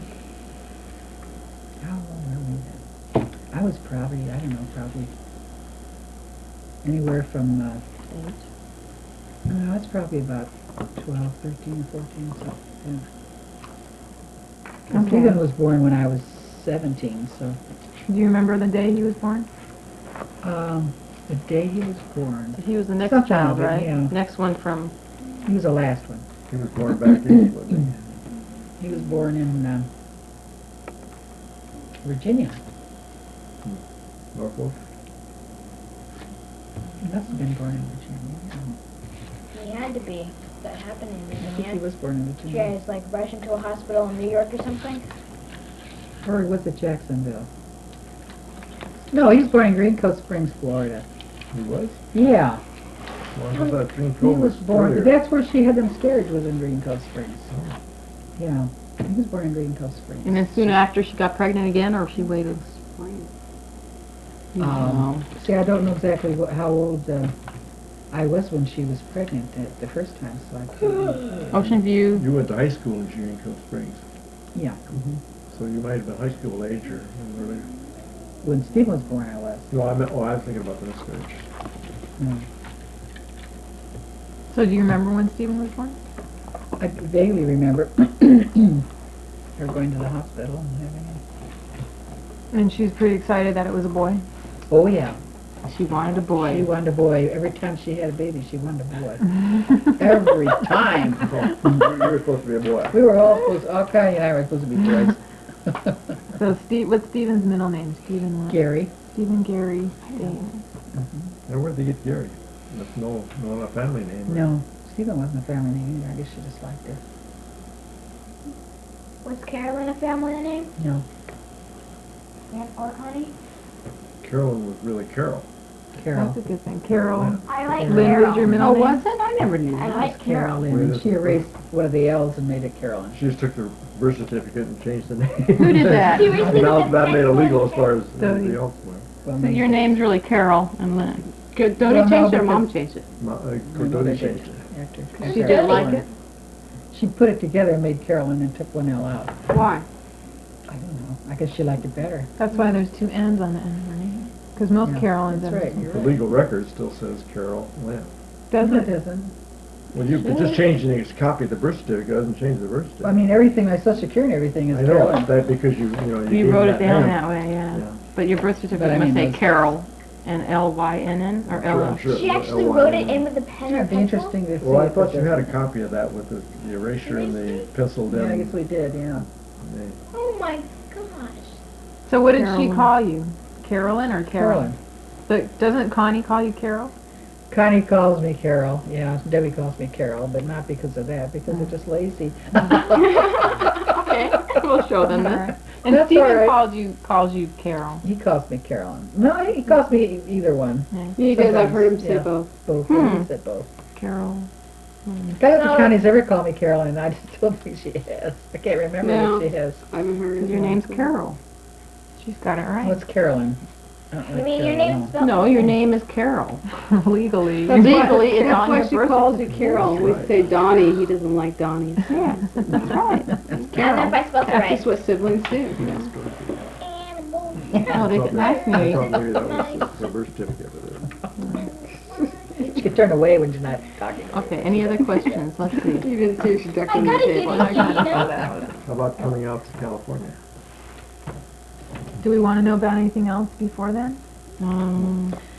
old were we then? I was probably, I don't know, probably anywhere from, no, it's probably about 12, 13, 14, something. Yeah. Okay. Stephen was born when I was 17, so Do you remember the day he was born? the day he was born, He was the next Something child, of it, right? yeah. Next one from. he was the last one. He was born back east, wasn't He was born in Virginia. he? Norfolk? He must have been born in Virginia. He had to be. That happened in I think he Virginia. was born in You Virginia. guys like rush into a hospital in New York or something? Or was it Jacksonville? No, he was born in Green Coast Springs, Florida. He was? Yeah. Well, I thought Green He Cove was born, earlier. that's where she had them scared, was in Green Cove Springs. Yeah, he was born in Green Cove Springs. And then soon after she got pregnant again, or she waited? See, I don't know exactly how old I was when she was pregnant the first time, so I couldn't. Ocean View. You went to high school in Green Cove Springs, Yeah, so you might have been high school age or earlier. when Steve was born, I was. No, I was thinking about the miscarriage. No. So do you remember when Stephen was born? I vaguely remember her going to the hospital and having it. And she was pretty excited that it was a boy. Oh, yeah. She wanted a She boy. wanted a boy. Every time she had a baby, she wanted a boy. Every time. You were supposed to be a boy. We were all supposed, Connie and I were supposed to be boys. So what's Stephen's middle name? Stephen what? Gary. Stephen Gary Davis. And where'd they get Gary? That's no not a family name. Right? No, Stephen wasn't a family name either. I guess she just liked it. Was Carolyn a family name? No. And or Connie? Carolyn was really Carol. Carol. That's a good thing. Carol. I like Lynn was your Carol. middle Oh, name? was it? I never knew I that. like Carol. Carolyn. And she erased one of the L's and made it Carolyn. She just took the birth certificate and changed the name. Who did that? She recently Now did that made it that. illegal as far as Dodie. the else went. Well, So your name's really Carol and Lynn. Good. Well, Dodie no, changed it or because- Mom changed it? Dodie changed it. After She didn't like it? She put it together and made Carolyn and took one L out. Why? I don't know. I guess she liked it better. That's why there's two N's on the end of her name. Because most Yeah, Carolyns that's have right. You're The right. legal record still says Carol Lynn. Does No, it it? doesn't. Well, you just changing a copy of the birth certificate doesn't change the birth certificate. I mean, everything, my social security and everything is I know Carolyn. that because you You gave wrote it that down name. that way, yeah. Yeah. But your birth But certificate I must mean, say those- Carol and Lynn or Sure, I'm LL. sure. She actually L-Y-N. wrote it in with a pen Yeah, or it'd be pencil. interesting to see. Well, I if thought it you had a does. copy of that with the erasure and the penciled Yeah, I in. guess we did, yeah. name. Oh my gosh. So what did she Carolyn. call you? Carolyn or Carol? Carolyn. But doesn't Connie call you Carol? Connie calls me Carol, yeah. Debbie calls me Carol, but not because of that, because they're just lazy. Okay, we'll show them this. And That's Stephen all right. calls you Carol. He calls me Carolyn. No, he calls me either one. You guys, I've heard him Sometimes, say yeah. both. Both. Hmm. He said both. Carol. I don't think Connie's ever called me Carolyn, and I just don't think she has. I can't remember No. if she has. I haven't heard his Your name. name's Carol. She's got it Oh, right. it's Carolyn. You mean your name's spelled No, your name is Carol. Legally. Legally, it's That's on why your she birth calls you certificate. Carol. We say Donnie. He doesn't like Donnie. Yeah, that's right. And if I spelled it That's right. what siblings do. Animal. Oh, they get nice I names. thought maybe that was the birth certificate with it. She can turn away when you're not talking. Okay, any other questions? Let's see. You didn't see she ducked I under the gotta get table. it, Gina. How about coming out to California? Do we want to know about anything else before then?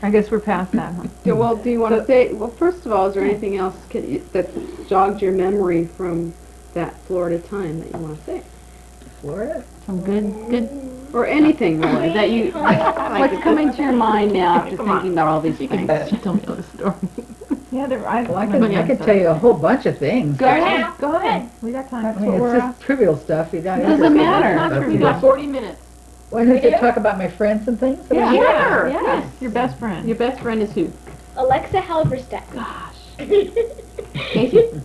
I guess we're past that, huh? Do you want to say, well, first of all, is there anything else that jogged your memory from that Florida time that you want to say? Florida? Some good, Or anything really, that you, what's coming to your mind now after thinking about all these things? She told me all the story. Yeah, Well, I can tell you a whole bunch of things. Go ahead, go ahead. We got I time. mean, it's just trivial stuff. You don't It doesn't matter. That's You got 40 minutes. Why don't you talk about my friends and things? Yeah, Sure. yes. Your best friend. Your best friend is who? Alexa Halberstadt. Casey?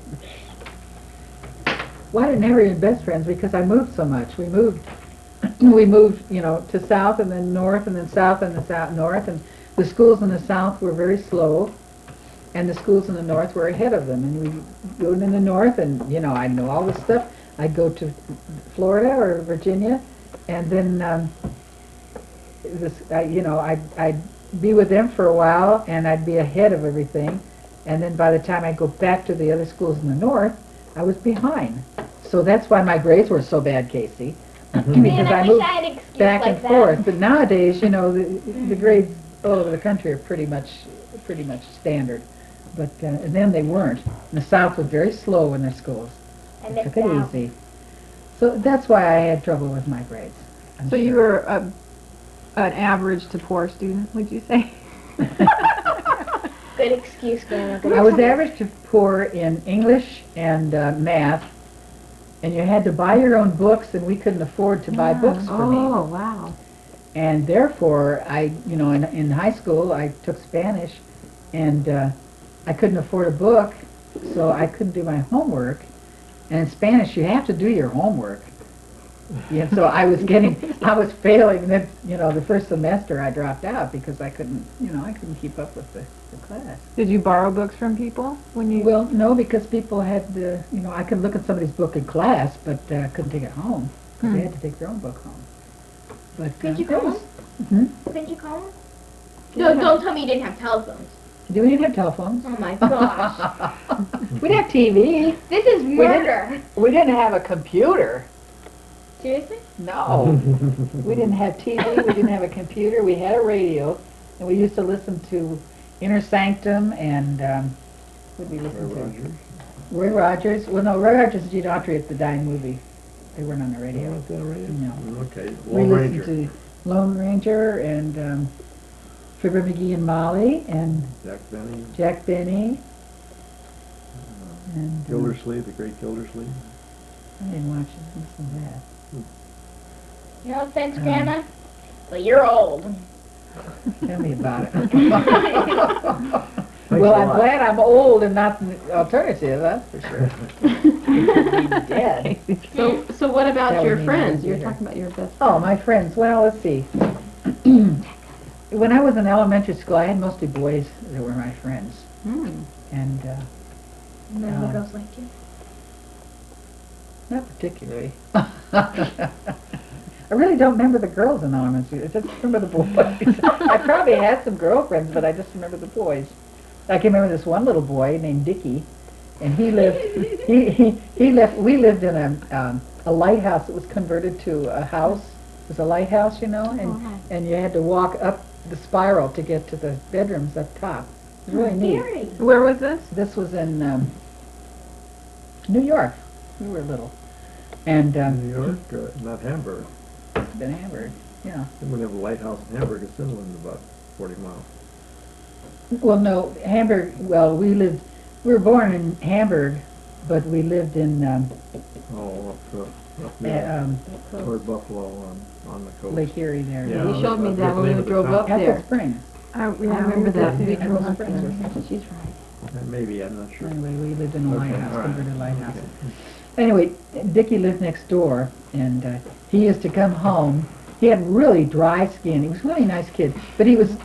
Well, I didn't have any best friends because I moved so much. We moved, to south and then north and then south and then north. And the schools in the south were very slow, and the schools in the north were ahead of them. And we go in the north, and I know all this stuff. I'd go to Florida or Virginia, and then I'd be with them for a while, and I'd be ahead of everything. And then by the time I go back to the other schools in the north, I was behind. So that's why my grades were so bad, Casey, because Man, I I wish moved I had an excuse back like and that. forth. But nowadays, the grades all over the country are pretty much standard. But and then they weren't. And the South was very slow in their schools. I They missed took it out. easy. So that's why I had trouble with my grades. I'm So you sure. were an average to poor student, would you say? Good excuse, Grandma. Good I was excuse. average to poor in English and math, and you had to buy your own books, and we couldn't afford to buy books for me. Oh, wow. And therefore, in high school, I took Spanish, and I couldn't afford a book, so I couldn't do my homework. And in Spanish, you have to do your homework. Yeah, so I was failing. And then, the first semester I dropped out because I couldn't keep up with the class. Did you borrow books from people when you? Well, no, because people had, I could look at somebody's book in class, but couldn't take it home. 'Cause they had to take their own book home. But Couldn't you that call was- them? Couldn't you call them? No, don't tell me you didn't have telephones. We didn't have telephones. Oh my gosh. We didn't have TV. This is murder. We didn't have a computer. Seriously? No. We didn't have TV. We didn't have a computer. We had a radio, and we used to listen to Inner Sanctum and what did we listen to? Roy Rogers. Well, no, Roy Rogers and Gene Autry at the Dying movie. They weren't on the radio. Not that radio? No. Okay, We Lone listened Ranger. to Lone Ranger and Fibber McGee and Molly and Jack Benny, Jack Benny. And Gildersleeve, the great Gildersleeve. I didn't watch it. Listen to that. No offense, Grandma, but you're old. Tell me about it. Thanks Well, a I'm lot. glad I'm old and not the alternative, that's for sure. Be dead. So what about That your would mean friends? I You're was talking about your best Oh, my friends. Well, let's see. When I was in elementary school, I had mostly boys that were my friends. And None of the girls liked you. not particularly. I really don't remember the girls in elementary. I just remember the boys. I probably had some girlfriends, but I just remember the boys. I can remember this one little boy named Dickie, and he lived. He left. We lived in a lighthouse that was converted to a house. It was a lighthouse, and you had to walk up the spiral to get to the bedrooms up top. It was really neat. Scary. Where was this? This was in New York. We were little, and New York, not Hamburg. in Hamburg. Yeah. They wouldn't have a lighthouse in Hamburg. It's inland about 40 miles. Well, no, Hamburg. Well, we were born in Hamburg, but we lived in Oh, up near, toward Buffalo on the coast. Lake Erie there. Yeah, You showed me that's that the when name we of the drove town. up there. Apple Springs. I remember that. We Apple drove up Springs or there. something. She's right. Maybe, I'm not sure. Anyway, we lived in a Okay, lighthouse, all right. converted lighthouse. Okay. Anyway, Dickie lived next door, and he used to come home. He had really dry skin. He was a really nice kid, but he was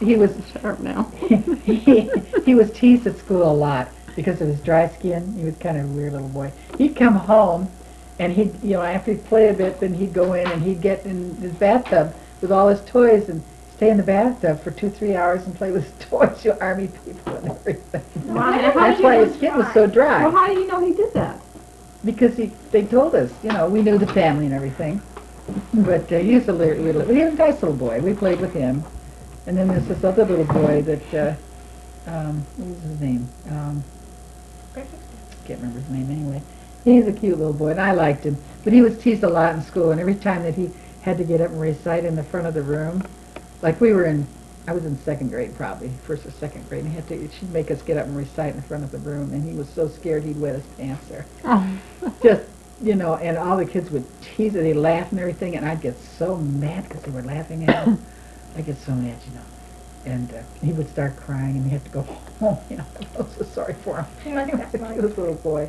Sharp now. he was teased at school a lot because of his dry skin. He was kind of a weird little boy. He'd come home, and he'd, after he'd play a bit, then he'd go in and he'd get in his bathtub with all his toys and stay in the bathtub for 2-3 hours and play with his toys, army people and everything. That's why his skin was so dry. Well, how do you know he did that? Because they told us, we knew the family and everything. But he was he was a nice little boy. We played with him. And then there's this other little boy that, what was his name? Can't remember his name anyway. He's a cute little boy, and I liked him. But he was teased a lot in school, and every time that he had to get up and recite in the front of the room, like I was in second grade probably, first or second grade, and she'd make us get up and recite in the front of the room, and he was so scared he'd wet his pants there. Just, and all the kids would tease it, they'd laugh and everything, and I'd get so mad because they were laughing at him. I'd get so mad, And he would start crying, and he had to go home, I was so sorry for him. He must He was have a liked cute little boy.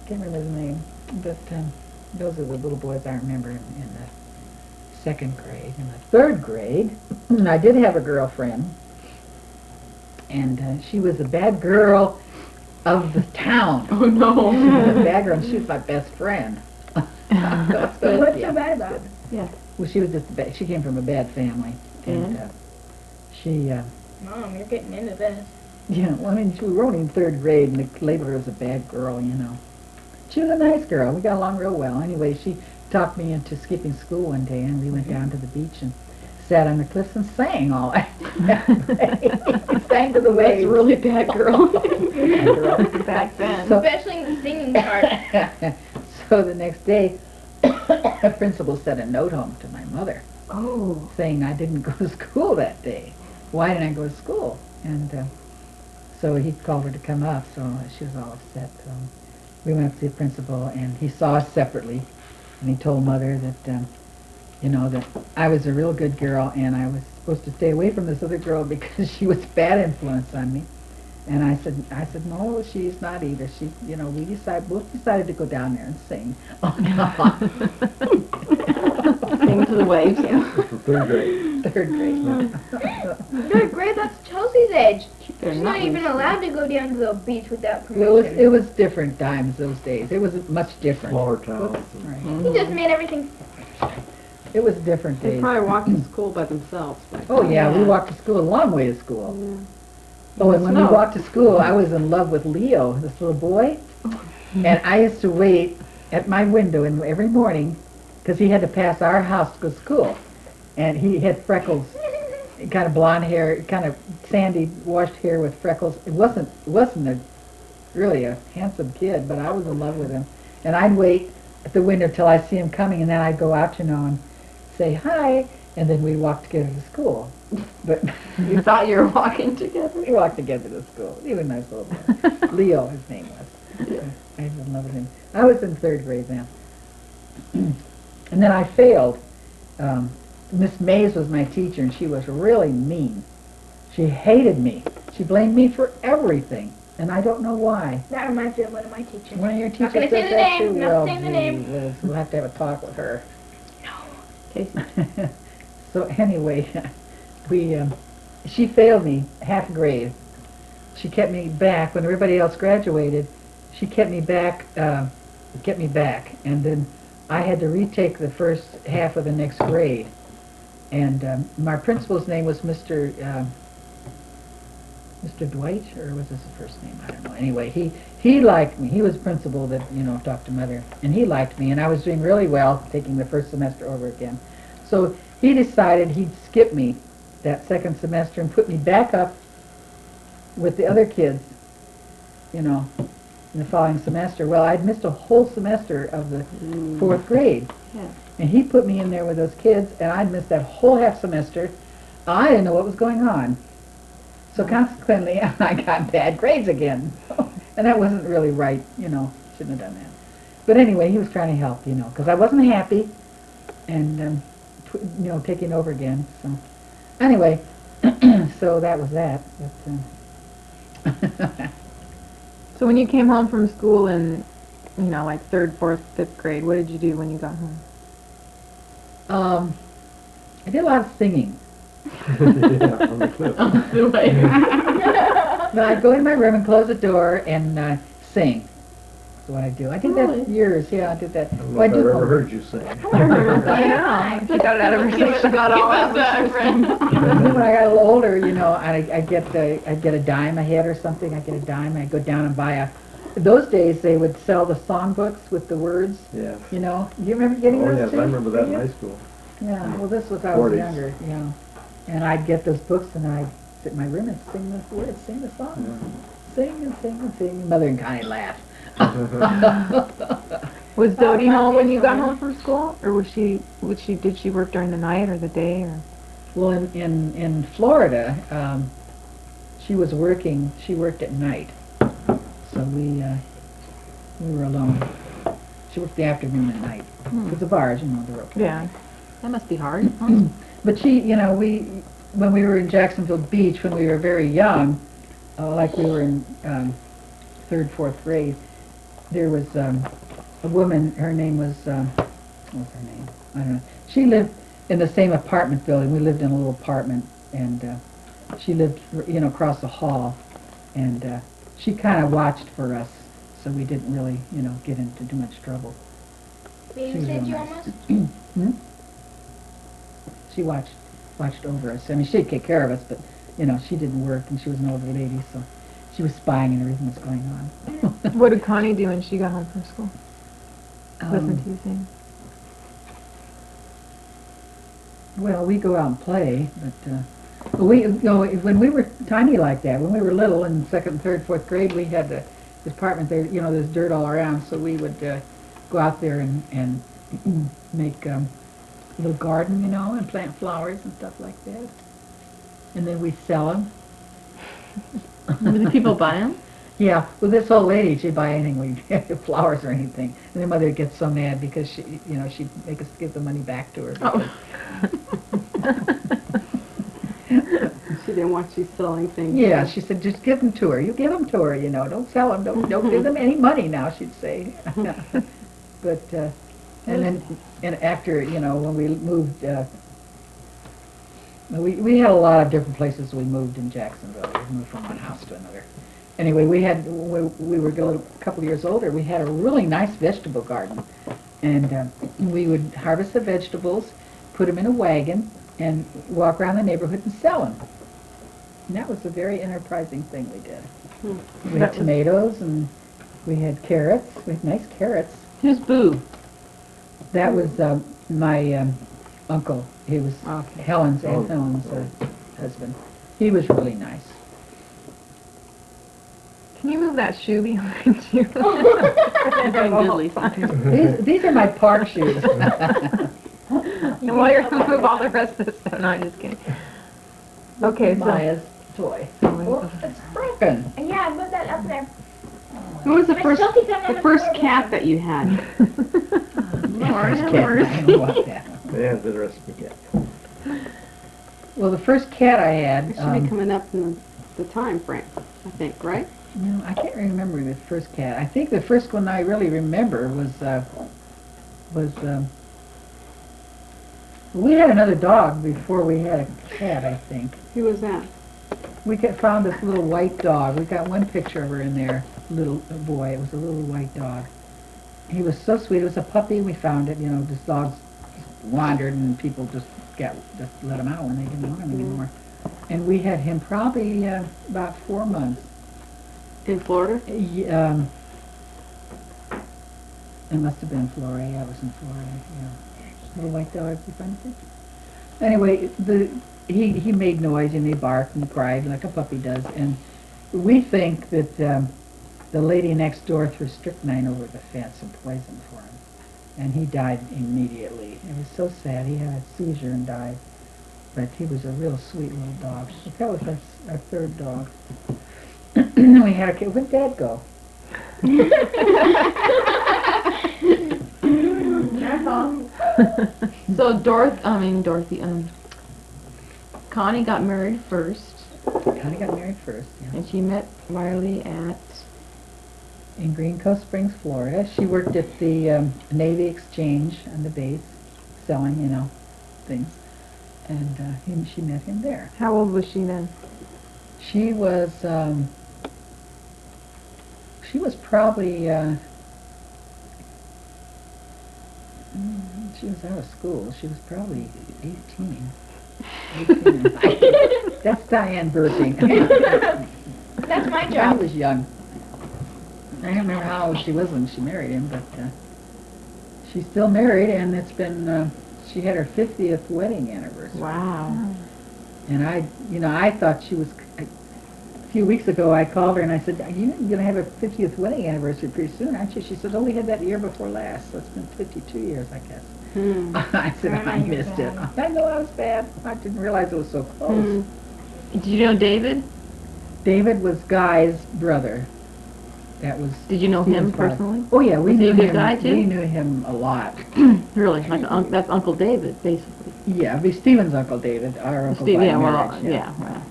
Can't remember his name, but those are the little boys I remember in the second grade. In the third grade, I did have a girlfriend, and she was a bad girl of the town. Oh no. She was a bad girl, and she was my best friend. What's so bad about it? Well, she was just she came from a bad family, and she. Mom, you're getting into this. Yeah, well, we were only in third grade, and they labeled her as a bad girl, She was a nice girl. We got along real well. Anyway, she talked me into skipping school one day, and we went down to the beach and sat on the cliffs and sang all night. Sang to the That's waves. a really bad girl. Back then. So- Especially in the singing part. So the next day, the principal sent a note home to my mother Oh. saying I didn't go to school that day. Why didn't I go to school? And so he called her to come up, so she was all upset. So we went up to the principal, and he saw us separately, and he told Mother that, that I was a real good girl, and I was supposed to stay away from this other girl because she was a bad influence on me. And I said, no, she's not either. She, both decided to go down there and sing. Oh, no. Sing to the waves. It's the third grade. Third grade. Third grade, that's Chelsea's age. They're She's not even allowed to go down to the beach without permission. It was different times those days. It was much different. Smaller towns. Right. He just made everything. It was different They days. probably walked to school by themselves. Oh yeah, we walked to school a long way to school. Oh, and when we walked to school, I was in love with Leo, this little boy, and I used to wait at my window every morning because he had to pass our house to go to school, and he had freckles, kind of blonde hair, kind of sandy washed hair with freckles. It wasn't really a handsome kid, but I was in love with him, and I'd wait at the window till I see him coming, and then I'd go out, and say hi, and then we'd walk together to school. But You thought you were walking together? we walked together to school. He was a nice little boy. Leo, his name was. I was in love with him. I was in third grade then. And then I failed. Miss Mays was my teacher, and she was really mean. She hated me. She blamed me for everything, and I don't know why. That reminds me of one of my teachers. One of your teachers gonna say does the that name, too? not Well, saying the name. gee whiz, we'll have to have a talk with her. Casey. So anyway, she failed me half a grade. She kept me back when everybody else graduated. She kept me back, and then I had to retake the first half of the next grade. And my principal's name was Mr. Dwight, or was this his first name? I don't know. Anyway, he liked me. He was principal that talked to Mother, and he liked me, and I was doing really well, taking the first semester over again. So he decided he'd skip me that second semester and put me back up with the other kids, in the following semester. Well, I'd missed a whole semester of the fourth grade. Yeah. And he put me in there with those kids, and I'd missed that whole half semester. I didn't know what was going on. So consequently, I got bad grades again. And that wasn't really right, shouldn't have done that. But anyway, he was trying to help, because I wasn't happy, and, taking over again. So anyway, so that was that. But, So when you came home from school in, like third, fourth, fifth grade, what did you do when you got home? I did a lot of singing. Yeah, on the cliff. But I'd go in my room and close the door and sing. That's what I do. I did that years. Yeah, I did that. I don't know Well, if I've ever heard you sing. I know. She got it out of her system. She got all of that. When I got a little older, I'd get a dime a head or something. I'd get a dime. I'd go down and buy a. Those days they would sell the songbooks with the words. Yeah. You remember getting Oh, those yes, too? I remember that in Yeah. high school. Yeah. Well, this was I was 40s. younger. Yeah. And I'd get those books and I'd sit in my room and sing the words, sing the song, sing and sing and sing. Mother and Connie laughed. Was Dodie home when you got home from school, or did she work during the night or the day, or? Well, in Florida, she was working. She worked at night, so we were alone. She worked the afternoon and night. Because the bars, they're okay. Yeah. That must be hard. But she, when we were in Jacksonville Beach, when we were very young, like we were in third, fourth grade, there was a woman. Her name was what was her name? I don't know. She lived in the same apartment building. We lived in a little apartment, and she lived, across the hall, and she kind of watched for us, so we didn't really, get into too much trouble. Babysit you almost? She watched over us. I mean, she'd take care of us, but she didn't work, and she was an older lady, so she was spying and everything was going on. What did Connie do when she got home from school? Listen to you sing. Well, we go out and play, but when we were tiny like that, when we were little in second, third, fourth grade, we had the apartment there. There's dirt all around, so we would go out there and make a little garden, and plant flowers and stuff like that. And then we'd sell them. Did people buy them? Yeah, well, this old lady, she'd buy anything, flowers or anything. And then Mother would get so mad because she'd make us give the money back to her. Oh. She didn't want you selling things. Yeah, she said, just give them to her. You give them to her, you know. Don't sell them. Don't give them any money now, she'd say. But, and then, and after, you know, when we moved, we had a lot of different places we moved in Jacksonville. We moved from one house to another. Anyway, we were a couple years older, we had a really nice vegetable garden. And we would harvest the vegetables, put them in a wagon, and walk around the neighborhood and sell them. And that was a very enterprising thing we did. We had tomatoes, and we had carrots. We had nice carrots. Who's Boo? That was my uncle. He was Helen's, Aunt Helen's husband. He was really nice. Can you move that shoe behind you? These are my park shoes. And while you're going to move all the rest of this stuff. No, I'm just kidding. Okay, so. Maya's toy. Oh, it's broken. Yeah, move that up there. Who was the My first Sophie's on the first cat that you had? First cat. I don't know about that. Yeah, the rest of the cat. Well, the first cat I had. It should be coming up in the time frame, I think, right? No, I can't remember the first cat. I think the first one I really remember was we had another dog before we had a cat, I think. Who was that? We found this little white dog. We got one picture of her in there, little boy. It was a little white dog. He was so sweet. It was a puppy. We found it. You know, this dog wandered, and people just let him out when they didn't want him anymore. And we had him probably about 4 months. In Florida? It must have been Florida. Yeah, it was in Florida. Yeah. Little white dog. You find it? Anyway, he made noise and he barked and cried like a puppy does. And we think that the lady next door threw strychnine over the fence and poisoned for him. And he died immediately. It was so sad. He had a seizure and died. But he was a real sweet little dog. That was our third dog. We had a kid. Where'd Dad go? So Dorothy, Connie got married first, Connie got married first, yeah. and she met Riley at, In Green Cove Springs, Florida. She worked at the Navy Exchange on the base, selling, you know, things. And she met him there. How old was she then? She was probably, she was out of school. She was probably 18. That's Diane burping. That's my I job. was young. I don't remember how old she was when she married him, but she's still married, and it's been, she had her 50th wedding anniversary. wow. And I thought she was, a few weeks ago I called her and I said, are you going to have a 50th wedding anniversary pretty soon, aren't you? She said, oh, we had that year before last, so it's been 52 years, I guess. I said, I missed it. I know I was bad. I didn't realize it was so close. Did you know David? David was Guy's brother. That was. Did you know Stephen's him father. personally? Oh yeah, we Was he knew a good him. guy, too? We knew him a lot. Really? Like that's Uncle David, basically. Yeah, be Stephen's Uncle David, our uncle Steve, by yeah, well, marriage, yeah, right.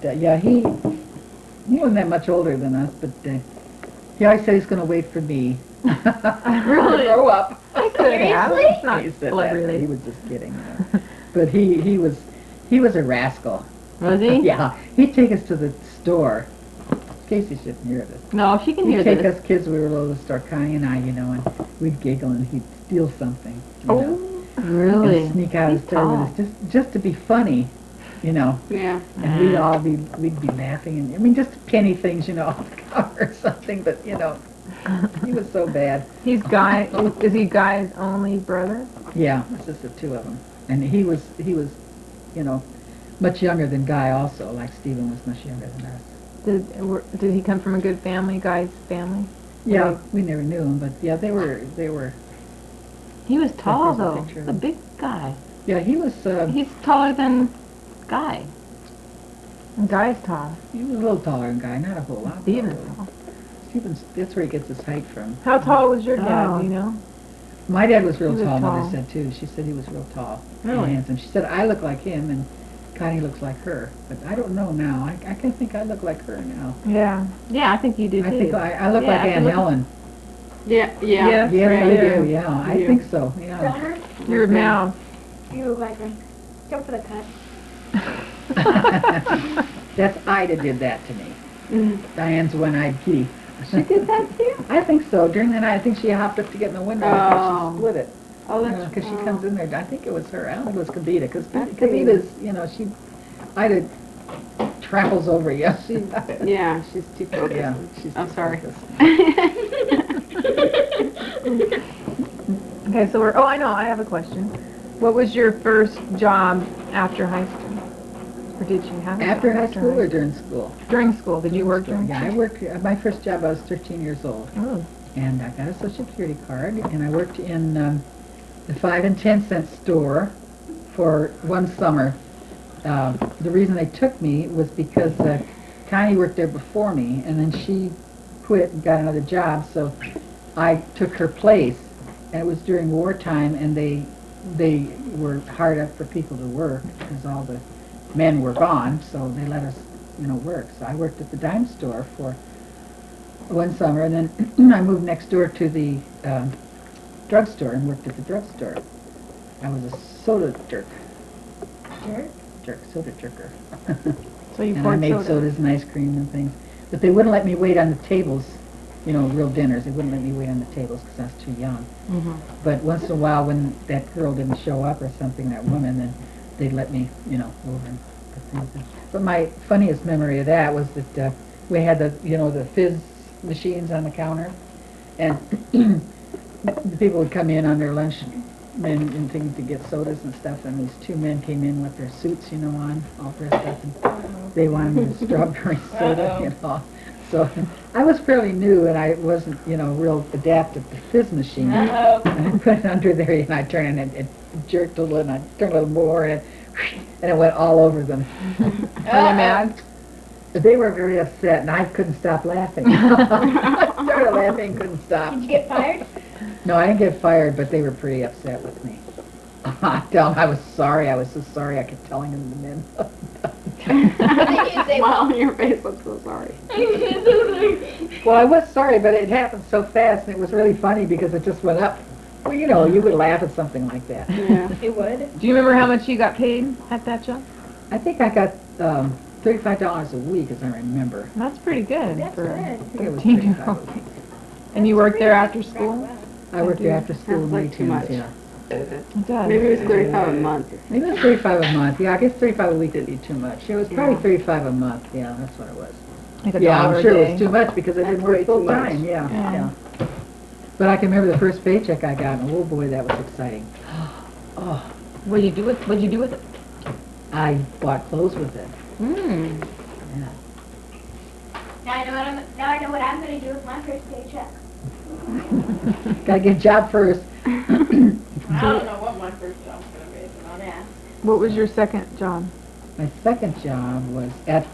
But yeah, he wasn't that much older than us, but he always said he's going to wait for me. Really? Grow up. I could have. It's not He said blood that, but he related. was just kidding. You know. But he was a rascal. Was he? Yeah, he'd take us to the store. Casey shouldn't hear this. No, she can hear He'd take this. us kids, we were little, to the store, Connie and I, you know, and we'd giggle and he'd steal something. You know, Really? and sneak out of the store with us just to be funny, you know. Yeah. And we'd be laughing, and I mean, just penny things, you know, off the cover or something. But you know, he was so bad. He's Guy. Is he Guy's only brother? Yeah, it's just the two of them, and he was, you know, much younger than Guy. Also, like Stephen was much younger than us. Did he come from a good family, Guy's family? Yeah, we never knew him, but yeah, they were. He was tall, There's a though. picture of A him. big guy. Yeah, he was. He's taller than Guy. Guy's tall. He was a little taller than Guy, not a whole lot. Stephen's taller. tall. Stephen's. That's where he gets his height from. How tall was your dad? Oh. Do you know? My dad was real He was tall, tall. Mother said too. She said he was real tall and Really? handsome. She said I look like him, and Connie looks like her, but I don't know now. I can think I look like her now. Yeah. Yeah, I think you do I too. think I look Yeah, like if you Aunt look- Helen. Yeah, yeah. Yes, Yes, right I there. do. Yeah, I Yeah. think so. Yeah. Drummer, Your mouth. you look like her. Except for the cut. That's Ida did that to me. Mm. Diane's one-eyed kitty. She did that too? I think so. During the night, I think she hopped up to get in the window and Oh. she split it. Oh, that's Because she comes in there. I think it was her. I don't think it was Kavita. Because That's Kavita's, Ida tramples over you. Yeah, she's too focused. Yeah, she's I'm sorry. Okay, so oh, I know, I have a question. What was your first job after high school? Or did you have a After job high school or during school? During school, did you work during Yeah, I worked. My first job, I was 13 years old. Oh, And I got a Social Security card, and I worked in the 5 and 10 cent store for one summer. The reason they took me was because Connie worked there before me, and then she quit and got another job, so I took her place. And it was during wartime, and they were hard up for people to work because all the men were gone, so they let us, work. So I worked at the dime store for one summer, and then I moved next door to the drugstore and worked at the drugstore. I was a soda jerk. Soda jerker. so you And I poured made soda. sodas and ice cream and things. But they wouldn't let me wait on the tables, real dinners. They wouldn't let me wait on the tables because I was too young. Mhm. But once in a while, when that girl didn't show up or something, that woman, then they'd let me, over and put things in. But my funniest memory of that was that we had the fizz machines on the counter, and the people would come in on their lunch and things to get sodas and stuff, and these two men came in with their suits, on, all dressed up, and they wanted a strawberry soda, So I was fairly new, and I wasn't, real adept at the fizz machine. And I put it under there, and I turned and it jerked a little, and I turned a little more, and it went all over them. Are they mad? They were very upset, and I couldn't stop laughing. I started laughing, couldn't stop. Did you get fired? No, I didn't get fired, but they were pretty upset with me. I tell them I was sorry. I was so sorry. I kept telling them the men. Smile on your face, I'm so sorry. Well, I was sorry, but it happened so fast, and it was really funny because it just went up. Well, you would laugh at something like that. Yeah. It would. Do you remember how much you got paid at that job? I think I got $35 a week, as I remember. That's pretty good That's for I good. think it was 13-year-old. $35 a week. And you worked there after school? I worked there after school Sounds many like too times, much. yeah. It does. Maybe it was 35 a month. Maybe it was 35 a month. Yeah, I guess 35 a week would be too much. It was probably Yeah. 35 a month. Yeah, that's what it was. Like a Yeah, dollar I'm a sure it day. was too much because I That's didn't way work too full much. time. Yeah, Yeah. yeah. But I can remember the first paycheck I got, and oh boy, that was exciting. Oh, What'd you do with it? I bought clothes with it. Hmm. Yeah. Now I know what I'm going to do with my first paycheck. Gotta get a job first. I don't know what my first job's gonna be, but I'll ask. What was your second job? My second job was at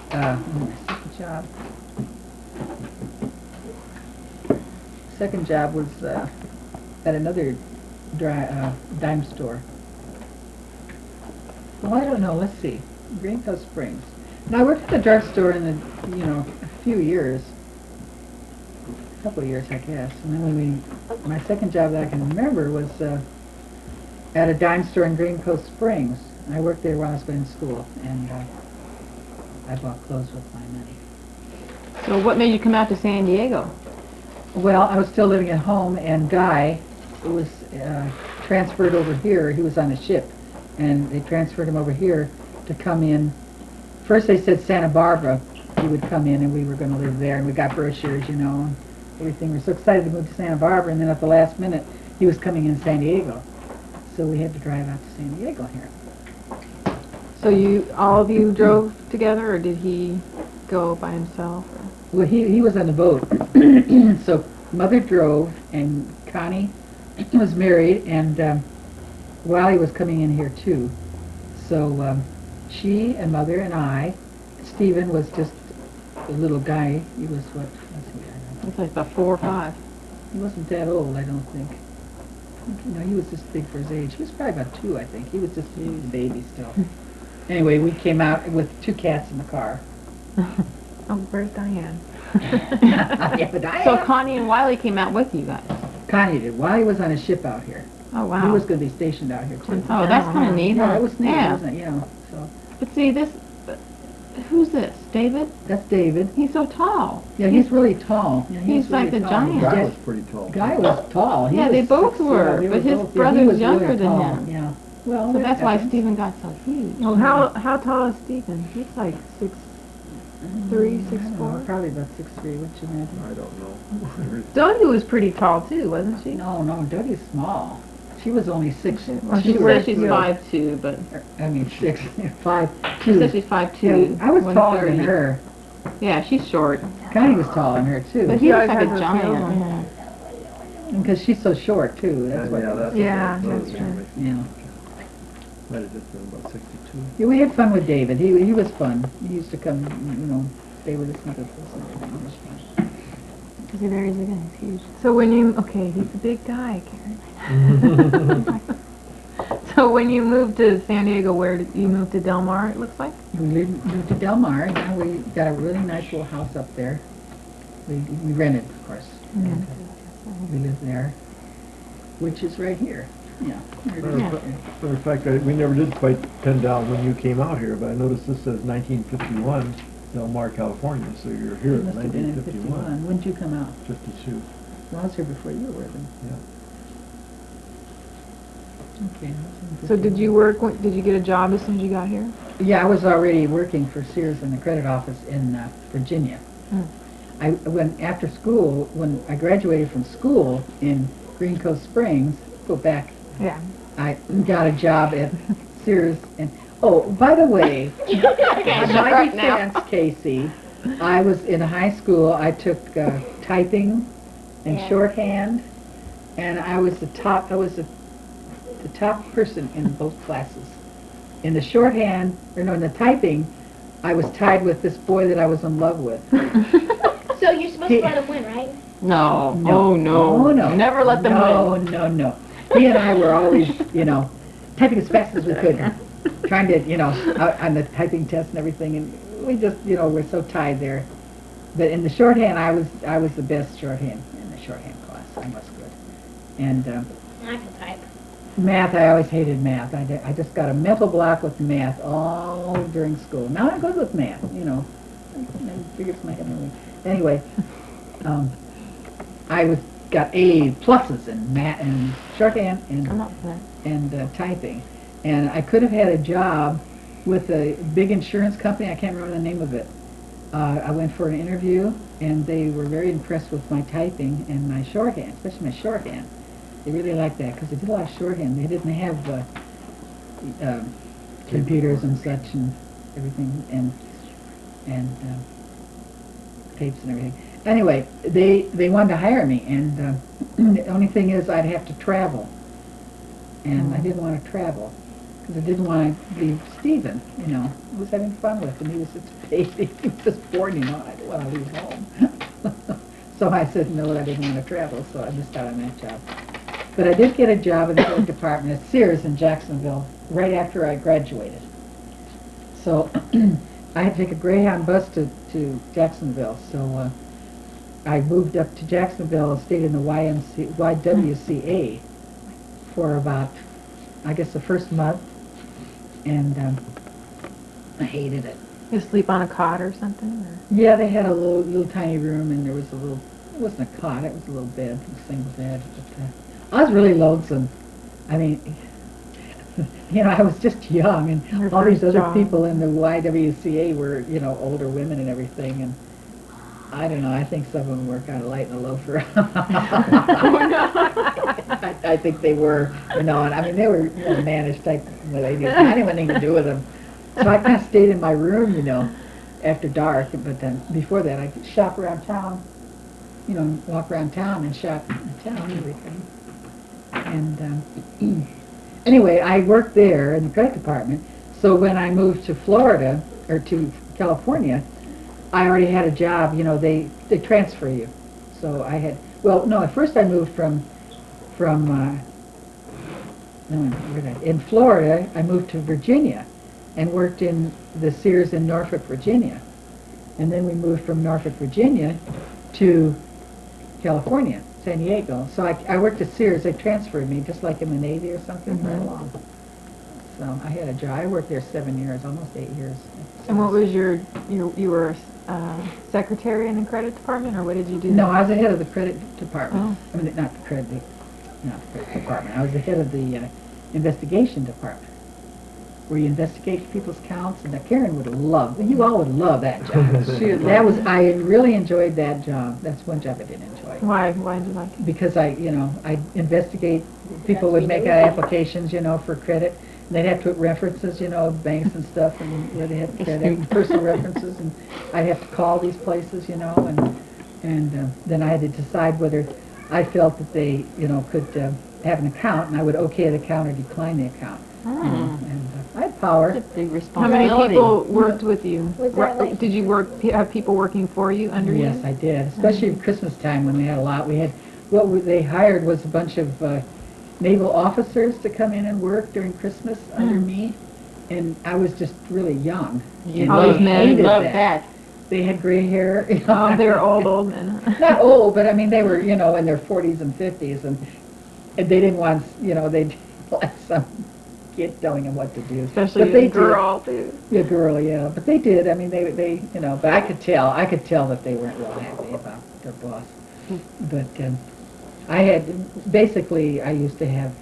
second job was at another dime store. Well, I don't know. Let's see, Green Cove Springs. Now I worked at the drugstore in a few years, a couple of years, I guess. And then my second job that I can remember was at a dime store in Green Cove Springs. I worked there while I was in school, and I bought clothes with my money. So what made you come out to San Diego? Well, I was still living at home, and Guy was transferred over here. He was on a ship, and they transferred him over here to come in. First they said Santa Barbara he would come in, and we were going to live there, and we got brochures, and everything. We were so excited to move to Santa Barbara, and then at the last minute, he was coming in San Diego. So we had to drive out to San Diego here. So all of you drove together, or did he go by himself? Or? Well, he was on the boat. So Mother drove, and Connie was married, and Wally was coming in here too. So she and Mother and I, Stephen was just a little guy. He was what? Let's see, I don't know. It's like about 4 or 5. He wasn't that old, I don't think. No, he was just big for his age. He was probably about 2, I think. He was a baby still. Anyway, we came out with 2 cats in the car. Oh, where's Diane? Yeah, but So Connie and Wiley came out with you guys. Connie did. Wiley was on a ship out here. Oh, He wow. was going to be stationed out here too. Oh, that's kind of neat, Yeah, huh? it was neat, Yeah. wasn't it? You know, so But see, who's this? David? that's David. He's so tall. Yeah, he's really tall. Yeah, He's like really a tall. giant. The guy Yeah, was pretty tall. guy was tall. He Yeah, was they both 6', were, they but his both- brother's he was younger really than tall, him. Yeah. Well, So that that's why happens. Stephen got so huge. Well, how tall is Stephen? He's like 6'3", I don't know, 6'4". probably about 6'3", what you imagine? I don't know. Dodie was pretty tall too, wasn't she? No, Dodie's small. She was only 6. Well, She she says was, she's yeah. 5'2", but 6, 5, she 2. says she's 5'2". Yeah, I was taller than 130. her. Yeah, she's short. Connie was taller than her too. But She he looks always like a has her heels on. giant. Because she's so short too. That's what. That's Yeah, what that's it true. was. Yeah. Might have just been about 62. Yeah, we had fun with David. He was fun. He used to come, stay with us and visit us and everything. It was fun. Because he varies again, he's huge. So when you, okay, he's a big guy, Karen. So when you moved to San Diego, where did you move to Del Mar, it looks like? We moved to Del Mar. Now we got a really nice little house up there. We rented, of course. And, we live there, which is right here. Yeah. There it is. Matter of fact, we never did quite pin down when you came out here, but I noticed this says 1951, Del Mar, California, so you're here You in must have been in 1951. 51. When did you come out? 52. Well, I was here before you were then. Yeah. Okay. I was in So did 51. you work, did you get a job as soon as you got here? Yeah, I was already working for Sears in the credit office in Virginia. After school, when I graduated from school in Green Cove Springs, go back, Yeah. I got a job at Sears. And oh, by the way, on my defense, Casey, I was in high school. I took typing and Yeah. shorthand, and I was the top. I was the top person in both classes. In the shorthand, in the typing, I was tied with this boy that I was in love with. So you're supposed to let him win, right? No. No. Oh, no. Oh, no. Never let them win. No. He and I were always, typing as fast as we could, trying to, out on the typing test and everything, and we just, we're so tied there. But in the shorthand, I was the best shorthand in the shorthand class. I was good. And I can type. math, I always hated math. I just got a mental block with math all during school. Now I'm good with math, I figure it's my heavenly. Anyway, I got A pluses in math and shorthand I'm not for that. and typing, and I could have had a job with a big insurance company. I can't remember the name of it. I went for an interview, and they were very impressed with my typing and my shorthand, especially my shorthand. They really liked that because they did a lot of shorthand. They didn't have computers and such and everything and tapes and everything. Anyway, they wanted to hire me, and the only thing is I'd have to travel, and I didn't want to travel because I didn't want to leave Stephen. I was having fun with him. He was such a baby. He was just bored. I didn't want to leave home. So I said no, I didn't want to travel, so I missed out on that job. But I did get a job in the credit department at Sears in Jacksonville right after I graduated. So I had to take a Greyhound bus to Jacksonville. So I moved up to Jacksonville and stayed in the YWCA for about, I guess, the first month, and I hated it. You sleep on a cot or something? Or? Yeah, they had a little tiny room, and there was it wasn't a cot, it was a little bed, a single bed. But, I was really lonesome. I mean, I was just young, and Your all these first other job. people in the YWCA were, older women and everything, and I don't know, I think some of them were kind of light in the loafer. I think they were, and I mean, they were mannish type ladies. I didn't want anything to do with them. So I kind of stayed in my room, after dark, but then before that I'd shop around town, walk around town and shop in town and everything. And anyway, I worked there in the credit department, so when I moved to Florida, or to California, I already had a job. They transfer you. So I had, at first I moved in Florida, I moved to Virginia, and worked in the Sears in Norfolk, Virginia. And then we moved from Norfolk, Virginia to California, San Diego. So I worked at Sears. They transferred me, just like in the Navy or something, right along. So I had a job. I worked there 7 years, almost 8 years. And what was you were secretary in the credit department, or what did you do? No, I was the head of the credit department. Oh. I mean, not the credit department. I was the head of the investigation department, where you investigate people's accounts. And Karen would love, you all would love that job. I really enjoyed that job. That's one job I didn't enjoy. Why? Why did you like it? Because I investigate, people would make out applications, for credit. And they'd have to put references, banks and stuff, and where they had credit, and personal references, and I'd have to call these places, and then I had to decide whether I felt that they, could have an account, and I would okay the account or decline the account. And I had power. Big How responsibility. many people worked with you? Was that like- Did you have people working for you, under you? Yes, I did, especially at Christmas time when we had a lot. They hired was a bunch of naval officers to come in and work during Christmas under me, and I was just really young. You All these love, men. you Hated love that. that. They had gray hair. Oh, they were old men. Not old, but I mean they were, in their 40s and 50s, and they didn't want, they didn't want some kid telling them what to do. Especially But they a girl, too. did. Yeah, girl, yeah. But they did. I mean, they, but I could tell that they weren't real happy about their boss. But I used to have,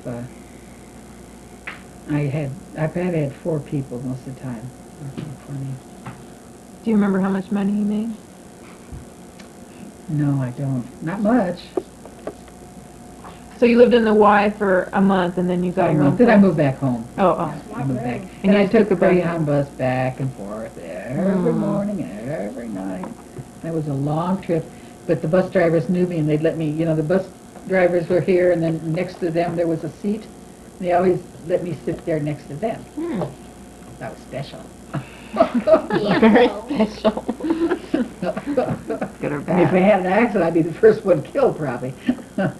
I've had 4 people most of the time working for me. Do you remember how much money you made? No, I don't. Not much. So you lived in the Y for a month, and then you got your own Then I place? moved back home. Oh. I moved back. And And you I just took took the a bus. Greyhound bus back and forth every morning, every night. It was a long trip, but the bus drivers knew me, and they'd let me, the bus drivers were here, and then next to them there was a seat. They always let me sit there next to them. That was special. Very special. Good or And if bad. I had an accident, I'd be the first one killed, probably. But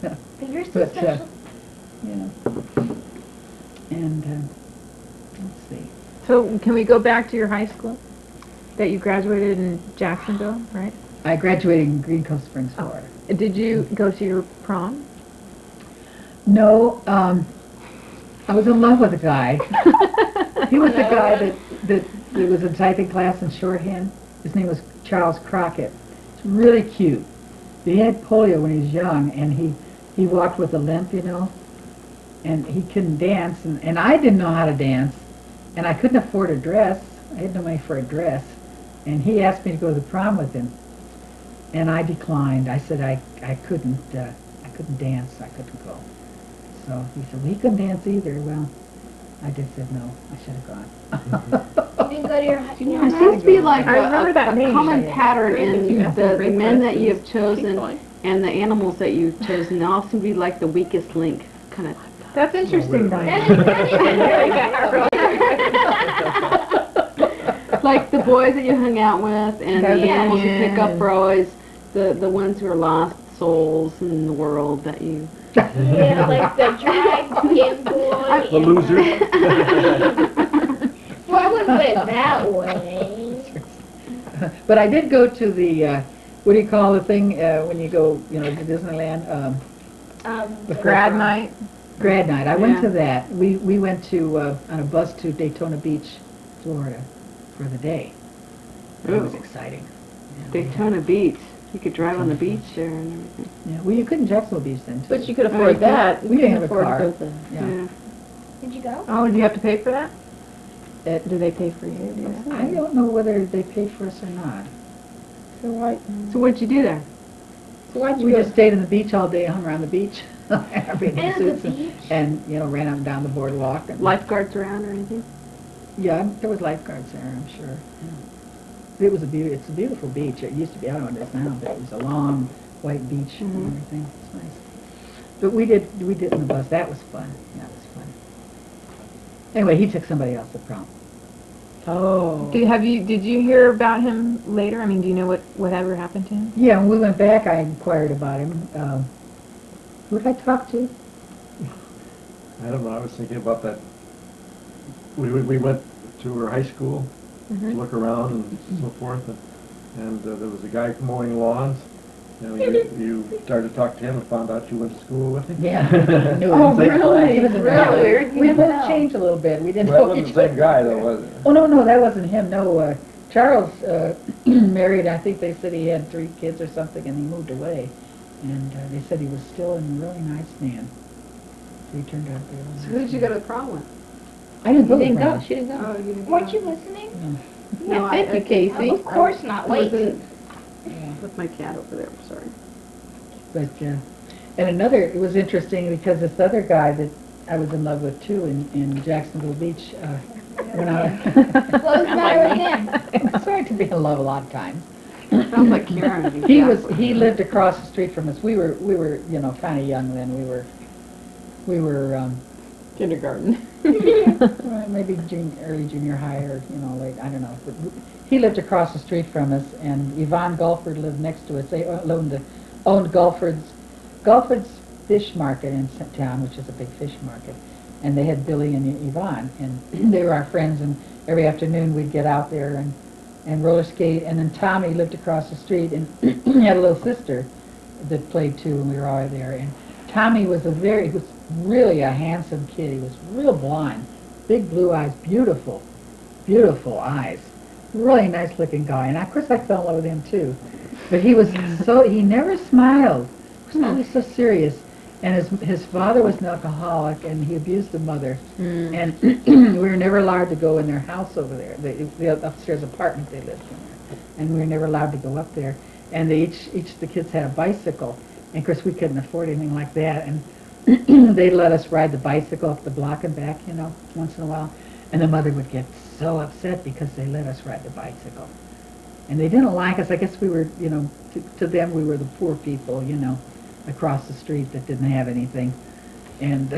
you're so But, special. And let's see. So can we go back to your high school? That you graduated in Jacksonville, right? I graduated in Green Cove Springs, Florida. Did you go to your prom? No, I was in love with a guy. He was the guy that was in typing class in shorthand. His name was Charles Crockett. He's really cute. He had polio when he was young, and he walked with a limp, and he couldn't dance, and I didn't know how to dance, and I couldn't afford a dress. I had no money for a dress, and he asked me to go to the prom with him, and I declined. I said I couldn't dance. I couldn't go. So he said, well, he couldn't dance either. Well, I just said no. I should have gone. You didn't go to your high school. It seems to be like I remember that a name. common pattern in Yeah. the men that you have Keep chosen going. and the animals that you've chosen. They all seem to be like the weakest link, kind of. That's interesting, Diane. Like the boys that you hung out with and They're the the animals you pick up aliens. are always the ones who are lost souls in the world that you... Yeah, like the drag boy. The loser. Well, I wouldn't put it that way. But I did go to the, what do you call the thing when you go, to Disneyland? Grad night. Grad night. I went Yeah. to that. We went to on a bus to Daytona Beach, Florida, for the day. It was Ooh. exciting. Yeah, Daytona Beach. You could drive on the beach there and everything. Yeah, well, you couldn't Jacksonville Beach then. But you could you afford could. that. We didn't have a afford car. to go to- Yeah. Did you go? Oh, do you have to pay for that? It- Do they pay for you to do that? I don't know whether they paid for us or not. So why? So what'd you do there? So why'd you We go? just stayed on the beach all day, hung around the beach, everything And the suits, beach? and ran up and down the boardwalk. And, Lifeguards around or anything? yeah, there was lifeguards there, I'm sure. Yeah. It was it's a beautiful beach. It used to be, I don't know what it is now, but it was a long white beach and everything. It's nice. But we did in the bus. That was fun. That was fun. Anyway, he took somebody else to prom. Oh. Did you hear about him later? I mean, do you know whatever happened to him? Yeah, when we went back, I inquired about him. Who did I talk to? I don't know, I was thinking about that. We went to her high school to look around and so forth. And there was a guy mowing lawns. And you started to talk to him and found out you went to school with him? Yeah. I knew Oh, him. really? He was a Really? We both changed a little bit. We didn't Well, know it wasn't each the same other. guy though, was it? Oh, no, that wasn't him. No, Charles married, I think they said he had 3 kids or something, and he moved away. And they said he was still a really nice man. So he turned out to be a really So nice who did you man. go to the prom with? I didn't go She to didn't prom. go, she didn't go. Oh, you didn't Weren't go. you listening? No, Thank you, Casey. Of course not. I Wait. wasn't Yeah. with my cat over there, I'm sorry. But, and it was interesting because this other guy that I was in love with too in Jacksonville Beach, when I What was the matter with him? I started to be in love a lot of times. Sounds like Karen. He lived across the street from us. We were, kind of young then. We were, Kindergarten. maybe early junior high or, late, I don't know. But he lived across the street from us, and Yvonne Gulford lived next to us. They owned Gulford's Fish Market in town, which is a big fish market. And they had Billy and Yvonne, and they were our friends, and every afternoon we'd get out there and roller skate. And then Tommy lived across the street, and he had a little sister that played too, and we were all there. And Tommy was he was really a handsome kid. He was real blonde, big blue eyes, beautiful eyes. Really nice looking guy. And of course I fell in love with him too. But he never smiled. He was always so serious. And his father was an alcoholic, and he abused the mother. And we were never allowed to go in their house over there, the upstairs apartment they lived in. And we were never allowed to go up there. And each of the kids had a bicycle. And of course we couldn't afford anything like that. And they'd let us ride the bicycle up the block and back, once in a while. And the mother would get so upset because they let us ride the bicycle. And they didn't like us. I guess we were, to them we were the poor people, across the street that didn't have anything. And,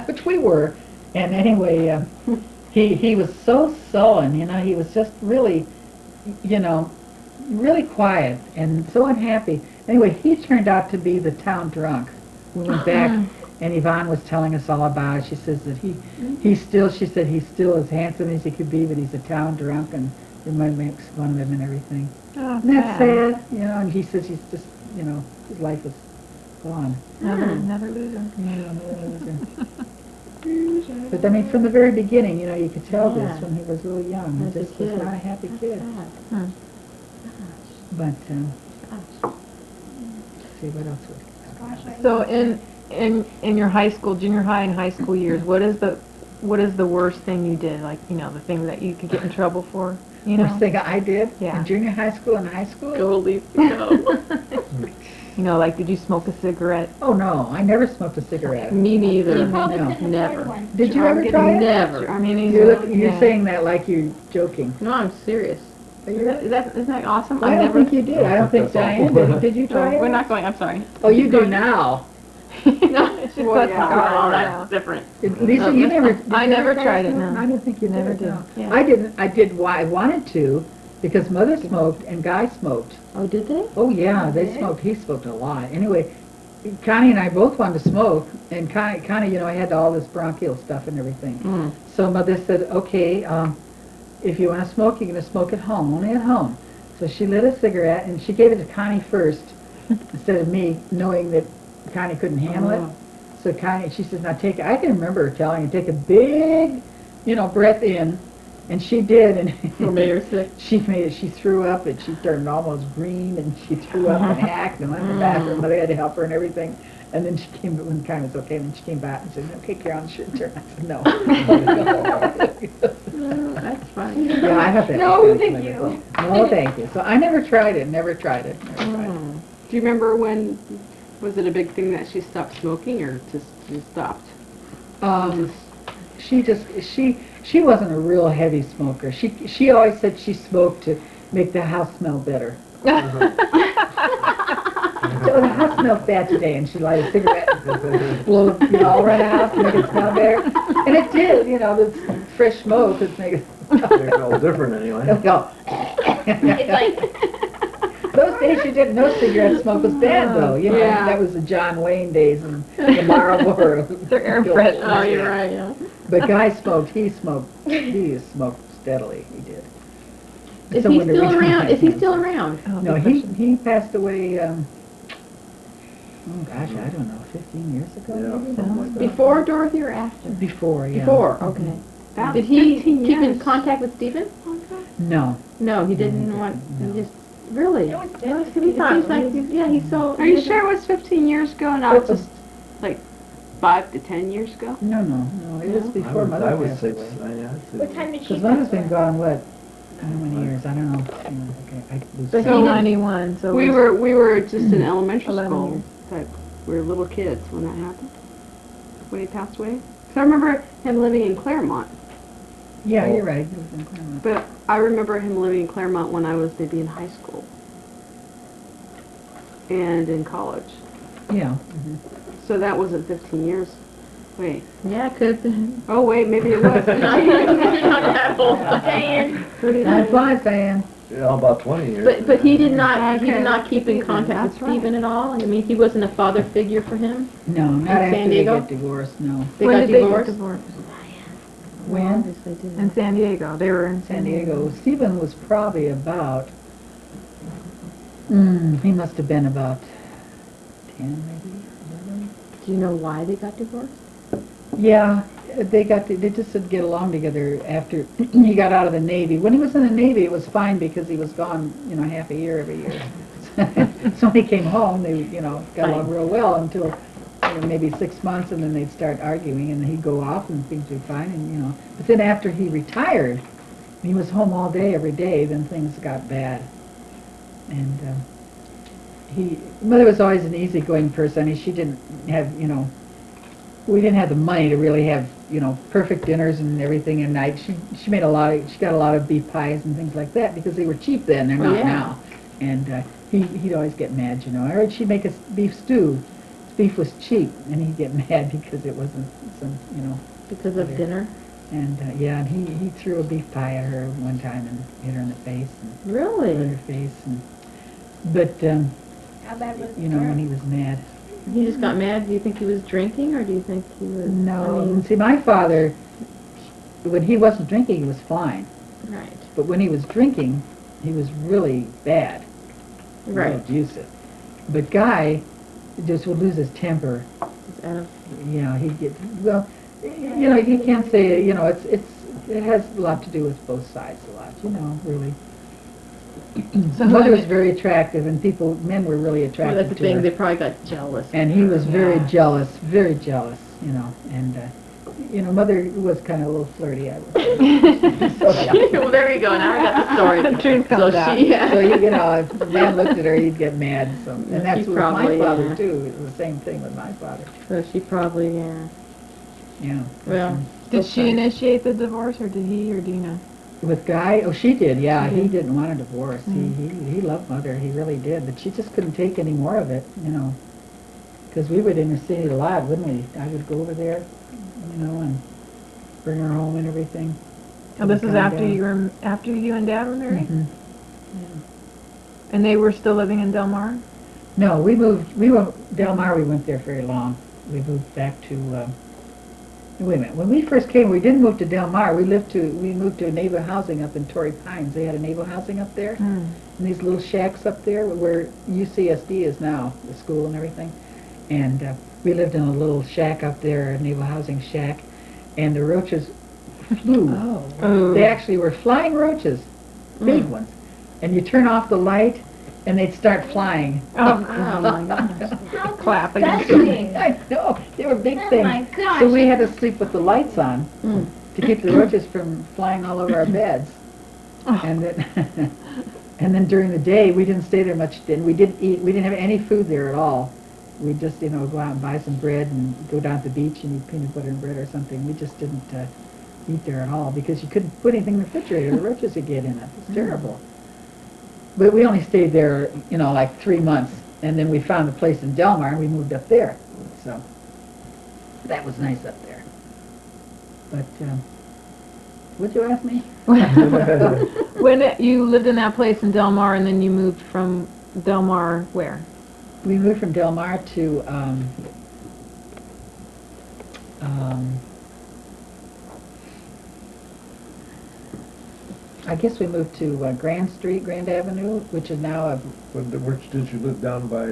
which we were. And anyway, he was so sullen, he was just really, really quiet and so unhappy. Anyway, he turned out to be the town drunk. We went back, and Yvonne was telling us all about it. She says that she said he's still as handsome as he could be, but he's a town drunk, and everyone makes fun of him and everything. Oh, Isn't that sad? And he says he's just, his life is gone. Another loser. But I mean, from the very beginning, you could tell this when he was really young. He As a just was kid. not a happy kid. Sad. But, see, what else would So in your high school, junior high and high school years, what is the worst thing you did? Like, the thing that you could get in trouble for? Worst thing I did Yeah. in junior high school and high school? Go, Leaf, go. Like, did you smoke a cigarette? Oh, no, I never smoked a cigarette. Me neither. You probably No. couldn't afford Never. one. Did you ever try it? Never. I mean, You're saying that like you're joking. No, I'm serious. Isn't that awesome? I don't think you did. I don't think That's Diane awful. did. Did you try it? We're not going, I'm sorry. Oh, you do now. No, it's just Well, that's yeah. all that's different. Lisa, you never. Did I you never ever try tried it, smoke? no. I don't think you Never did. did, No. yeah. I didn't. I did. Why I wanted to, because Mother smoked and Guy smoked. Oh, did they? Oh yeah, they smoked. He smoked a lot. Anyway, Connie and I both wanted to smoke, and Connie, I had all this bronchial stuff and everything. So Mother said, okay, if you want to smoke, you're going to smoke at home, only at home. So she lit a cigarette, and she gave it to Connie first, instead of me, knowing that Connie couldn't handle it. So Connie, she says, now take it. I can remember her telling her, take a big, breath in, and she did, and made her sick. she threw up, and she turned almost green, and she threw up and hacked, and went to the bathroom, but I had to help her and everything. And then she came, when Connie was okay, and then she came back and said, okay, Carolyn, should turn. I said, no. That's fine. Yeah, I have that. No, thank you. No, thank you. So I never tried it. Never tried it. Do you remember when, was it a big thing that she stopped smoking, or just she stopped? She wasn't a real heavy smoker. She always said she smoked to make the house smell better. So the house smells bad today, and she light a cigarette, blow all around the house, make it smell better. And it did, the fresh smoke would make it They're all different anyway. go. It's like, Those days you didn't know cigarette smoke was bad, though. Yeah. That was the John Wayne days and the Marlboro. They're air fresheners. Oh, you're right, yeah. But Guy smoked. He smoked steadily. He did. Is So he when the still around? retirement Is he came- still around? Oh, No, good he question. passed away. Oh gosh, I don't know, 15 years ago. Yeah, maybe? something like that. Before Dorothy or after? Before, yeah. Before, okay. About Did he 15 keep in years. contact with Stephen? No. No, he No, didn't he want. didn't, He no. just really. It was It just- seems like yeah, he's so. Are you sure it was 15 years ago, not just like 5 to 10 years ago? No, it was No? before Mother I would passed say, away. I'd say. What time did she Because Mother's pass been away? gone, what, how many years? I don't know. Hang on, okay, I lose But track. he So didn't- 91, so We it was- were just in elementary 11 school. years. Like, we were little kids when that happened. When he passed away. So I remember him living in Claremont. Yeah, you're right. He was in Claremont. But I remember him living in Claremont when I was maybe in high school. And in college. Yeah. So that wasn't 15 years. Wait. Yeah, it could have been. Oh, wait, maybe it was. You're not that old. Diane. Time flies, Diane. Yeah, about 20 years. But he did not he Okay, did not that's keep in Stephen, contact with that's right. Stephen at all. I mean, he wasn't a father figure for him. No, not San after they Diego? got divorced, no. They when got did they divorced. get divorced? When? Obviously did. In San Diego. They were in San Diego. Stephen was probably about, he must have been about 10 maybe, 11. Do you know why they got divorced? Yeah, they just didn't get along together after he got out of the Navy. When he was in the Navy, it was fine because he was gone, half a year every year. So when he came home, they, got along real well until maybe 6 months, and then they'd start arguing, and he'd go off, and things would be fine, and But then after he retired, he was home all day, every day. Then things got bad, and Mother was always an easygoing person. I mean, she didn't have, we didn't have the money to really have, perfect dinners and everything at night. She got a lot of beef pies and things like that because they were cheap then. They're not yeah. now. And he'd always get mad, I heard she'd make us beef stew. His beef was cheap, and he'd get mad because it wasn't some, Because of dinner? And and he threw a beef pie at her one time and hit her in the face and hurt Really? her face. But How bad was when he was mad. He just got mad. Do you think he was drinking, or do you think he was? No, I mean, see, my father, when he wasn't drinking, he was fine. right. But when he was drinking, he was really bad, real Right. abusive. But Guy just would lose his temper. It's out of, He'd get you can't say it has a lot to do with both sides a lot. Really. So Mother who- was very attractive, and men were really well, attracted that's the to thing. her. They probably got jealous. And he was very Yeah. jealous, and Mother was kind of a little flirty, I would say. Well, there you go. Now I got the story. The truth so comes out. she, yeah. So if a man looked at her, he'd get mad. So, and that's She with my probably, father yeah. too. It was the same thing with my father. So she probably, yeah. Yeah. Well, Did she initiate the divorce, or did he, or do you know? With Guy? Oh, she did. Yeah, She he did. didn't want a divorce. He loved Mother. He really did. But she just couldn't take any more of it. Because we would intercede a lot, wouldn't we? I would go over there, and bring her home and everything. Oh, this is Calm after down. after you and Dad were married, Mhm. and they were still living in Del Mar. No, Del Mar, we went there very long. We moved back to, wait a minute, when we first came, we didn't move to Del Mar, we moved to a neighbor housing up in Torrey Pines. They had a neighbor housing up there, and these little shacks up there where UCSD is now, the school and everything. And we lived in a little shack up there, a neighbor housing shack, and the roaches flew. Oh. They actually were flying roaches, big ones. And you turn off the light, and they'd start flying. Oh, oh my gosh. How Clap against disgusting. I know, they were big Oh things. my gosh. So we had to sleep with the lights on Mm. to keep the roaches from flying all over our beds. Oh. And then, and then during the day, we didn't stay there much. We didn't eat. We didn't have any food there at all. We just, go out and buy some bread and go down to the beach and eat peanut butter and bread or something. We just didn't eat there at all because you couldn't put anything in the refrigerator. The roaches would get in it. It's terrible. But we only stayed there, like 3 months, and then we found a place in Del Mar and we moved up there. So that was nice up there. But what'd you ask me? When you lived in that place in Del Mar, and then you moved from Del Mar where? We moved from Del Mar to I guess we moved to Grand Street, Grand Avenue, which is now a, Which did you live down by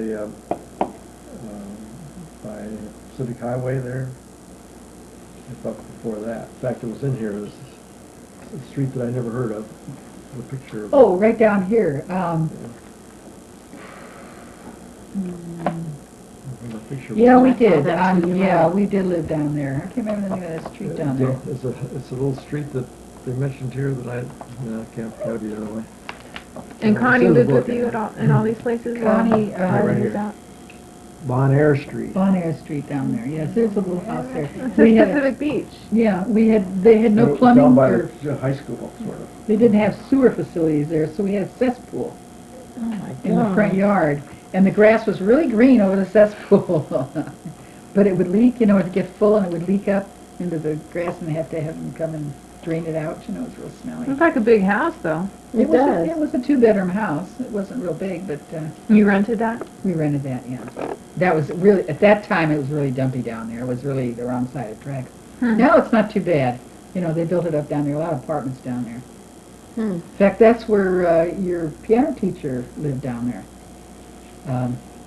Civic Highway there? I thought before that. In fact, it was in here. This is a street that I never heard of. The picture of. oh, right down here. The picture. Yeah, we I did. thought that's who you Yeah, meant. we did live down there. I can't remember the name of that street down there. It's a little street that they mentioned here that I can't be the other way. And Connie It's in the lived book. with you at all, in all these places? Connie, while right you here. was out? Bon Air Street. Bon Air Street down there. Yes, there's a little house there. It's We in had, Pacific Beach. yeah, they had no Down plumbing by or, the high school, sort of. they didn't have sewer facilities there, so we had a cesspool Oh, my in the front yard. And the grass was really green over the cesspool. But it would leak, it would get full and it would leak up into the grass and they have to have them come and drain it out, it was real smelly. Looks like a big house, though. It does. It was a 2-bedroom house. It wasn't real big, but You rented that? we rented that, yeah. That was really, at that time, it was really dumpy down there. It was really the wrong side of tracks. Now it's not too bad. They built it up down there, a lot of apartments down there. In fact, that's where your piano teacher lived down there.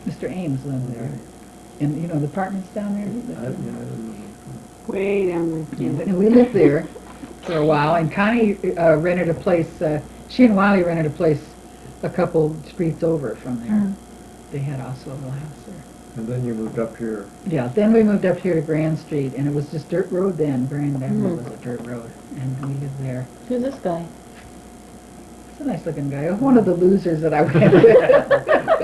Mr. Ames lived there. And, the apartments down there, he lived I there. didn't know. Way down there. Yeah, and we lived there for a while, and Connie rented a place, she and Wiley rented a place a couple streets over from there. They had also a little house there. And then you moved up here. Yeah, then we moved up here to Grand Street, and it was just dirt road then. Grand Avenue was a dirt road, and we lived there. Who's this guy? He's a nice-looking guy. One of the losers that I went with.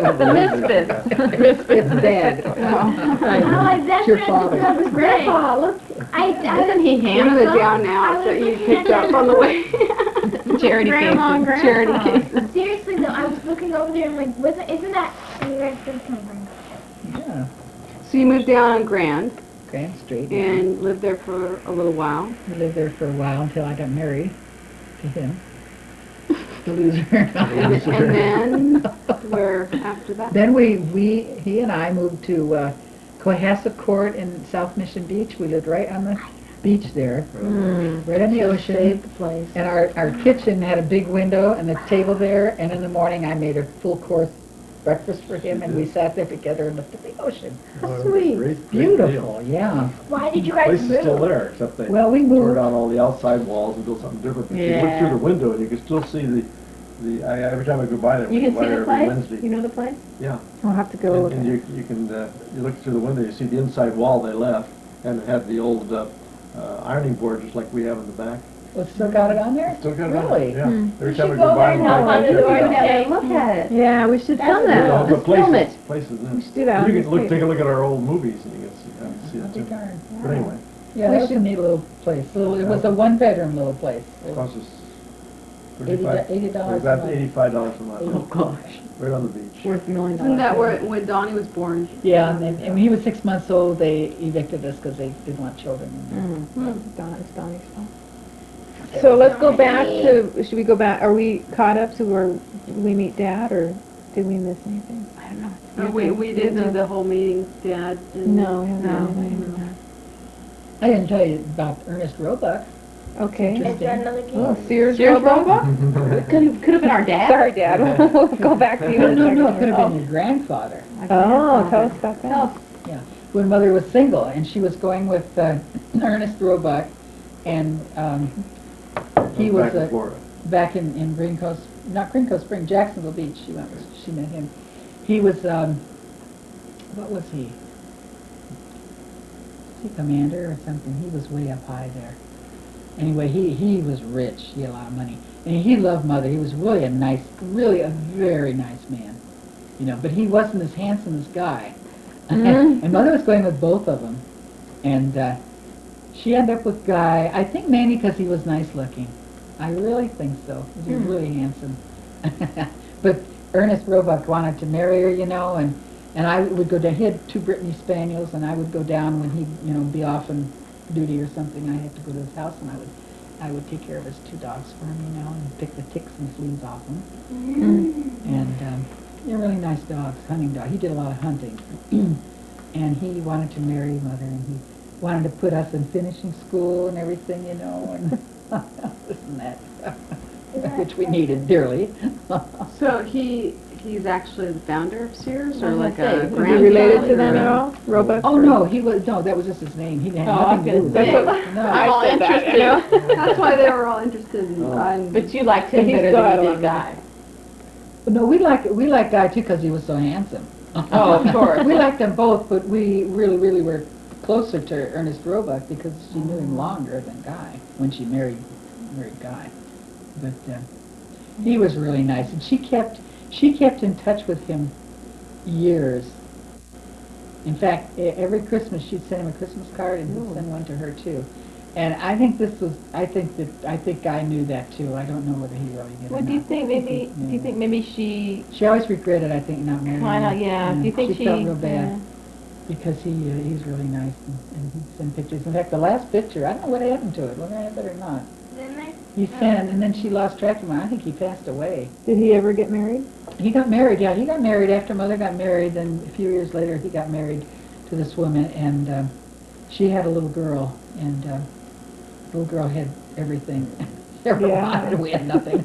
The Misfits. Misfits' dad. Oh, that's Your what father. I was Grandpa, look. Isn't he handsome? One of the down now that you picked up on the way. Charity Grandma and cases. Charity Grandpa. cases. Seriously though, I was looking over there and isn't that? Yeah, So you moved down on Grand Grand Street. and lived there for a little while. We lived there for a while until I got married to him. The loser. And then, where after that? Then he and I moved to Cohasset Court in South Mission Beach. We lived right on the beach there, right on the ocean. Saved the place. And our kitchen had a big window and a table there, and in the morning I made a full course breakfast for him, and we sat there together and looked at the ocean. How sweet. Great Beautiful, yeah. Why did you The guys place is still move? there, except they Well, we tore moved. down all the outside walls and built something different. But you look Yeah. through the window and you can still see every time I go by there, You we can go by see there the every place? Wednesday. You know the place? Yeah. I'll have to go look And at it. you can, you look through the window, you see the inside wall they left, and it had the old ironing board just like we have in the back. Well, still got it on there? Still got it on Really? there, yeah. Every time I should go go by, there I'm and knock like, on the door and say, Look at it. Yeah, we should film Yeah, that. but Just film it. places in. We should do that on You this can look, tape. take a look at our old movies and you can see I'll it be too. darned. But anyway, Yeah, that was a neat little place. It was a 1-bedroom little place. it cost us $80 $35 a about month. $85 a month, Oh, gosh. right on the beach. Worth $1 million. Isn't that where, when Donnie was born? Yeah, and when he was 6 months old, they evicted us because they didn't want children in there. Donnie's fault. So let's go back to, should we go back, are we caught up to where we meet Dad, or did we miss anything? I don't know. We did do the whole meeting, Dad. and- No, we haven't No. done anything. I didn't tell you about Ernest Roebuck. Okay. Is there another game? Oh, Sears Sears Roebuck? Could have been our dad. Sorry, Dad. We'll go back to you No, in a no, second. no, it could have been your grandfather. Oh, tell us about that. When Mother was single, and she was going with Ernest Roebuck, and he was Back in Florida. back in Green Coast, not Green Coast Spring, Jacksonville Beach. She met him. He was what was he? Was he commander or something? He was way up high there. Anyway, he was rich. He had a lot of money, and he loved Mother. He was really really a very nice man, But he wasn't as handsome as Guy. And Mother was going with both of them, and she ended up with Guy. I think mainly because he was nice looking. I really think so. He was really handsome. But Ernest Roebuck wanted to marry her, and I would go down. He had 2 Brittany Spaniels, and I would go down when he'd, be off on duty or something. I had to go to his house, and I would take care of his 2 dogs for him, and pick the ticks and fleas off them. And they're really nice dogs, hunting dogs. He did a lot of hunting, and he wanted to marry Mother, and he wanted to put us in finishing school and everything, and this and that. which we needed dearly. So he's actually the founder of Sears, or I was like gonna say, a is he Was he grandfather? related to them at all? Roebuck? Oh, no, that was just his name. He had Oh, I nothing to do with was it. gonna say. No. I'm interested. That's why they were all interested in. But you liked him He better still had than a you did lot Guy. No, we liked Guy too because he was so handsome. Oh, of course. We liked them both, but we really were closer to Ernest Roebuck because she knew him longer than Guy when she married Guy. But he was really nice, and she kept in touch with him years. In fact, every Christmas she'd send him a Christmas card, and he'd send one to her too. And I think I think Guy knew that too. I don't know whether he really did. What or do you not. think? I he Maybe do knew you that. think maybe she She always regretted, I think, not marrying kind of him. yeah? Do you think she felt real bad yeah. because he's really nice and he'd send pictures. In fact, the last picture, I don't know what happened to it, whether I have it or not. Didn't they? He sent, and then she lost track of him. I think he passed away. Did he ever get married? He got married, yeah. He got married after Mother got married. Then a few years later, he got married to this woman, and she had a little girl, and the little girl had everything. Yeah. We had nothing.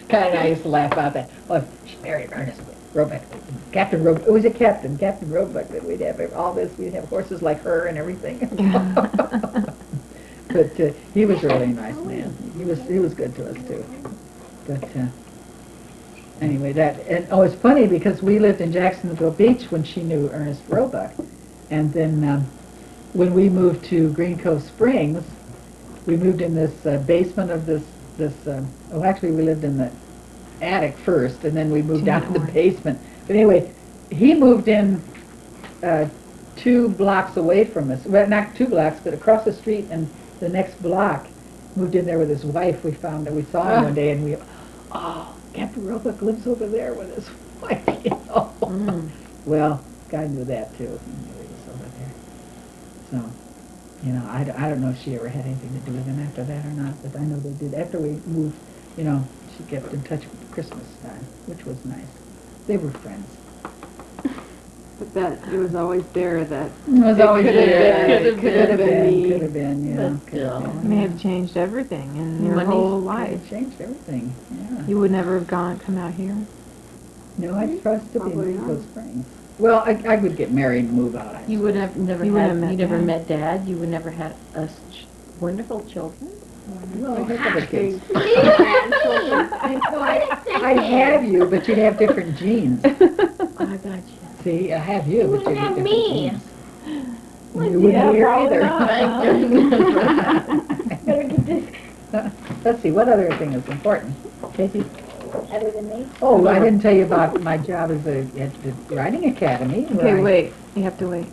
Kind of, I used to laugh about that. Well, she married Ernest Roebuck. Captain Roebuck. It was a captain, Captain Roebuck, that we'd have all this. We'd have horses like her and everything. But he was a really nice man. He was good to us too. But anyway, it's funny because we lived in Jacksonville Beach when she knew Ernest Roebuck, and then when we moved to Green Cove Springs, we moved in this basement of this. Actually, we lived in the attic first, and then we moved down to the basement. But anyway, he moved in 2 blocks away from us. Well, not 2 blocks, but across the street and the next block. Moved in there with his wife. We saw him one day, and Captain Roebuck lives over there with his wife. You know. Well, Guy knew that too. He knew he was over there. So, you know, I don't know if she ever had anything to do with him after that or not, but I know they did. After we moved, you know, she kept in touch with Christmas time, which was nice. They were friends. But that it was always there that It was always could have there. been, Could have been, me. could have been, yeah. But Could have still. been. It may have changed everything in your Money whole It life. changed everything, yeah. You would never have come out here. No, I'd probably still be in Probably Greenville not. Springs. Well, I would get married and move out. I You would have never You wouldn't have you met never Dad. met Dad. You would never had us wonderful children. Well, I have other kids. I I'd have you, but you'd have different genes. I got you. See, I have you, but you'd have have different me. genes. You wouldn't hear probably either. not. Better get this Let's see, what other thing is important? Casey? other than me. Oh, I didn't tell you about my job as at the Riding Academy. where Okay, I- wait. You have to wait.